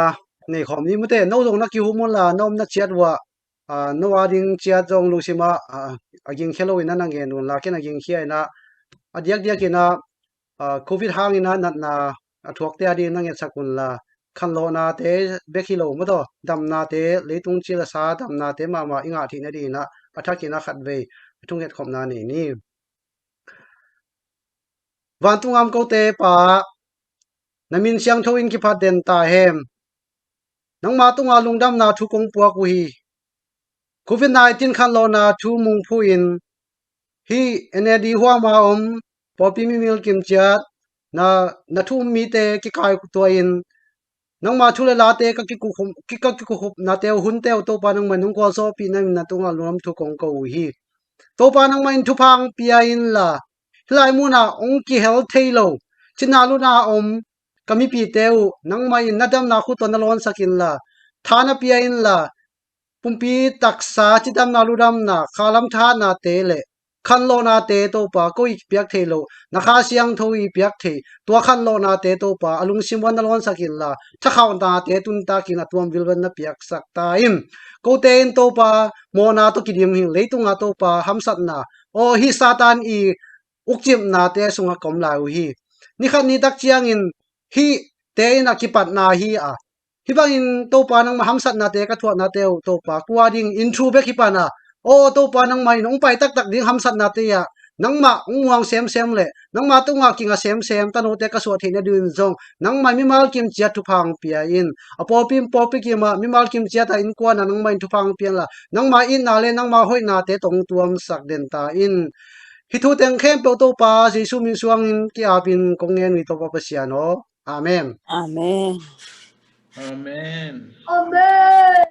ni khom ni mute no dong na ki humon la nom na chiat wa no ading chiat jong lu sima aging hello ina na ngen la ken aging hiai na adiak ina covid hang ina nat na thuak te adi na nge sakun la khan lo na te bekilo mo to dam na te leitung chi la sa dam na te ma inga thi na di na athak ina khat ve petunget khom na ni van tungam ko te pa namin siang thoin ki phat den ta hem nang ma tunga lungdam na thu kong puak u hi COVID-19 khan lo na thu mung phu in hi enedi huwa ma popi mi mil kim chat na thu mi te ki kai ku to in nang ma thule la te ka ki ku khup na te hun te to pa nang manung ko so pi na tunga lum thu kong ko hi to pa nang main thu phang pia in la hilai mu na ong ki hel thailo china lu na kami pi teu nang mai nadam na khu to na lon sakin la thana pia in la pumpi taksa chidam na lu dam na khalam tha na te le khan lo na te to pa ko ik piak thailo na kha siang tho i piak the to khan lo na te to pa alung simwan na lon sakin la tha khaw na te tun ta kin atuam vilwan na piak sak ta im ko te in to pa mo na to kidim hi leitunga to pa hamsat na o hi satan i ukchim na te sunga kom la hi ni khat ni tak chiang in hi te na kipat na hi a hi bang in to pa nang maham sat na te ka thua na te to pa kwa ding in thu be ki pa na o to pa nang mai nong pai tak tak ding ham sat na te ya nang ma ungwang sem le nang ma tunga kinga sem ta no te ka so theina dun zong nang mai mi mal kim chia thu phang pia in apopim popi ki ma mi mal kim chia ta in kwa na nang mai thu phang pian la nang ma in na le nang ma hoi na te tong tuam sak den ta in hi thu teng khem pe to pa jesu min suang in ki apin kong ngen wi to pa sia no amen Amen. Amen. Amen.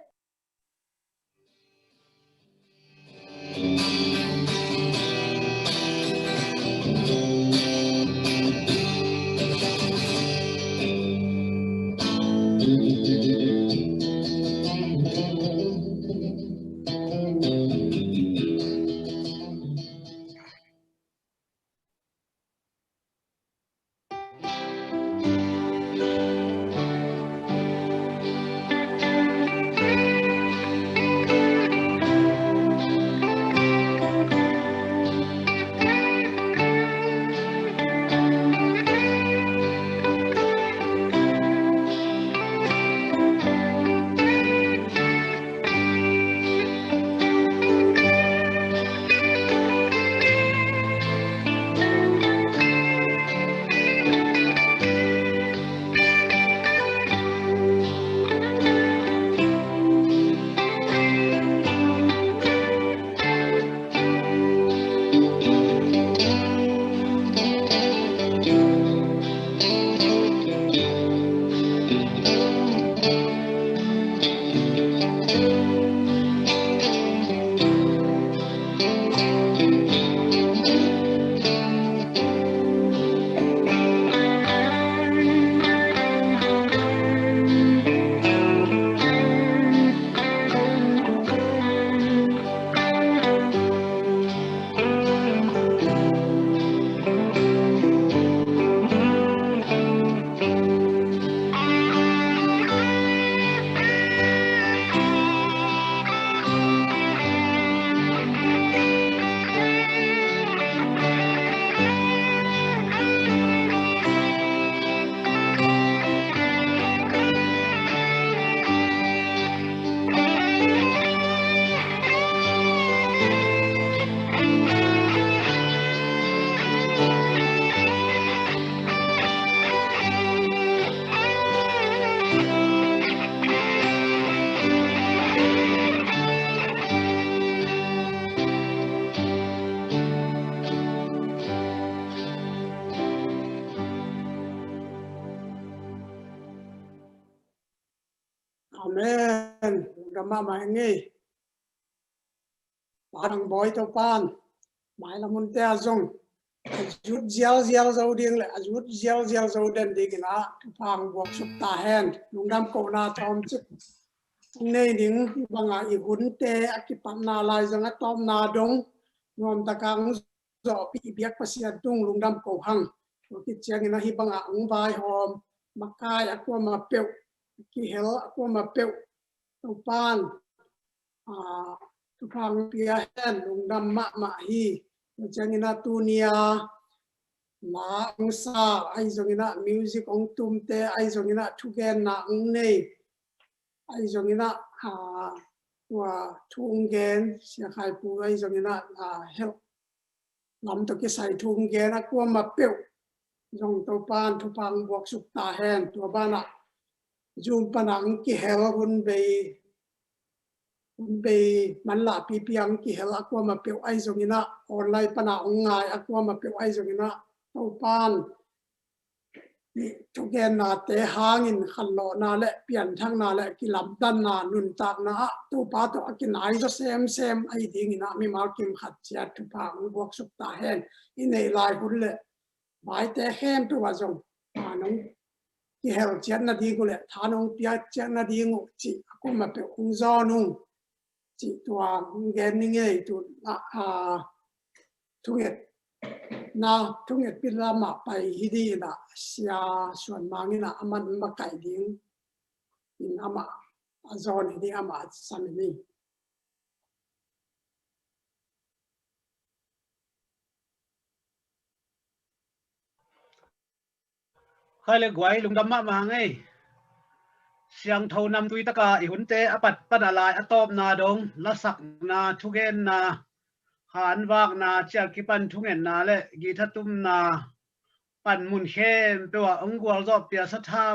amen gama mai ngi parang boy to pan mai la mun te azong ajut zial zo ding le ajut zial zo den ding na phang bok sup ta hen lungdam ko na thom chip nei ding banga i hun te akipan na lai zanga tom na dong nom ta kang zo pi biak pasia tung lungdam ko hang ki chiang ina hi banga ang bai hom makai akwa ma peu ki hel akwa ma peu to pan tu phang pia hen lungdam ma hi chiang ina tunia la ang sa ai zong ina music ong tum te ai zong ina thugen na ang nei ai zong ina wa thung gen sia khai pu ai zong ina hel lam to ki sai thung gen akwa ma peu dòng tàu pan thu phang buộc sụp ta hen tua ban ạ zoom panang ki hel hun be man la pi piang ki hel akwa ma pe ai zong ina online pana ngai akwa ma pe ai zong ina tàu panทุกแกนนาเตหางินขันโลนาและเปลี่ยนทั้งนาและกิลำดันนานุนตากนาตัวป้าตัวกินไอก็เซมไอดิ้งนะมีมากิมขัดเจียทุพังบวกสุดตาแหนอินในลายหุ่นเลยหมายแต่แค่ตัวจงน้องที่เฮลเจียนนาดีกูเลยทานองเปียเจียนนาดีงจีกูมาเป็นองจอนุงจีตัวแกนนี่ไงตัวทุกเอ็ดนาทุกอย่างเป็นลำมาไปฮิดีนะเสียส่วนมากนี่นะมันมาไก่ดิ้งอินอามาจอนฮิดีอามาสามีนี่ใครเลยกวยลุงดำมาไงเสียงเท่านำตุยตะกาอีหุ่นเตอปัดปัดอะไรอตอบนาดงละสักนาทุกเอ็นนาหานวากนาเจ้ากิปันทุกเอ็นนาและกีทัตุมนาปั่นมุนเข้มเปว่าองกวลรอบเปียสัทธาว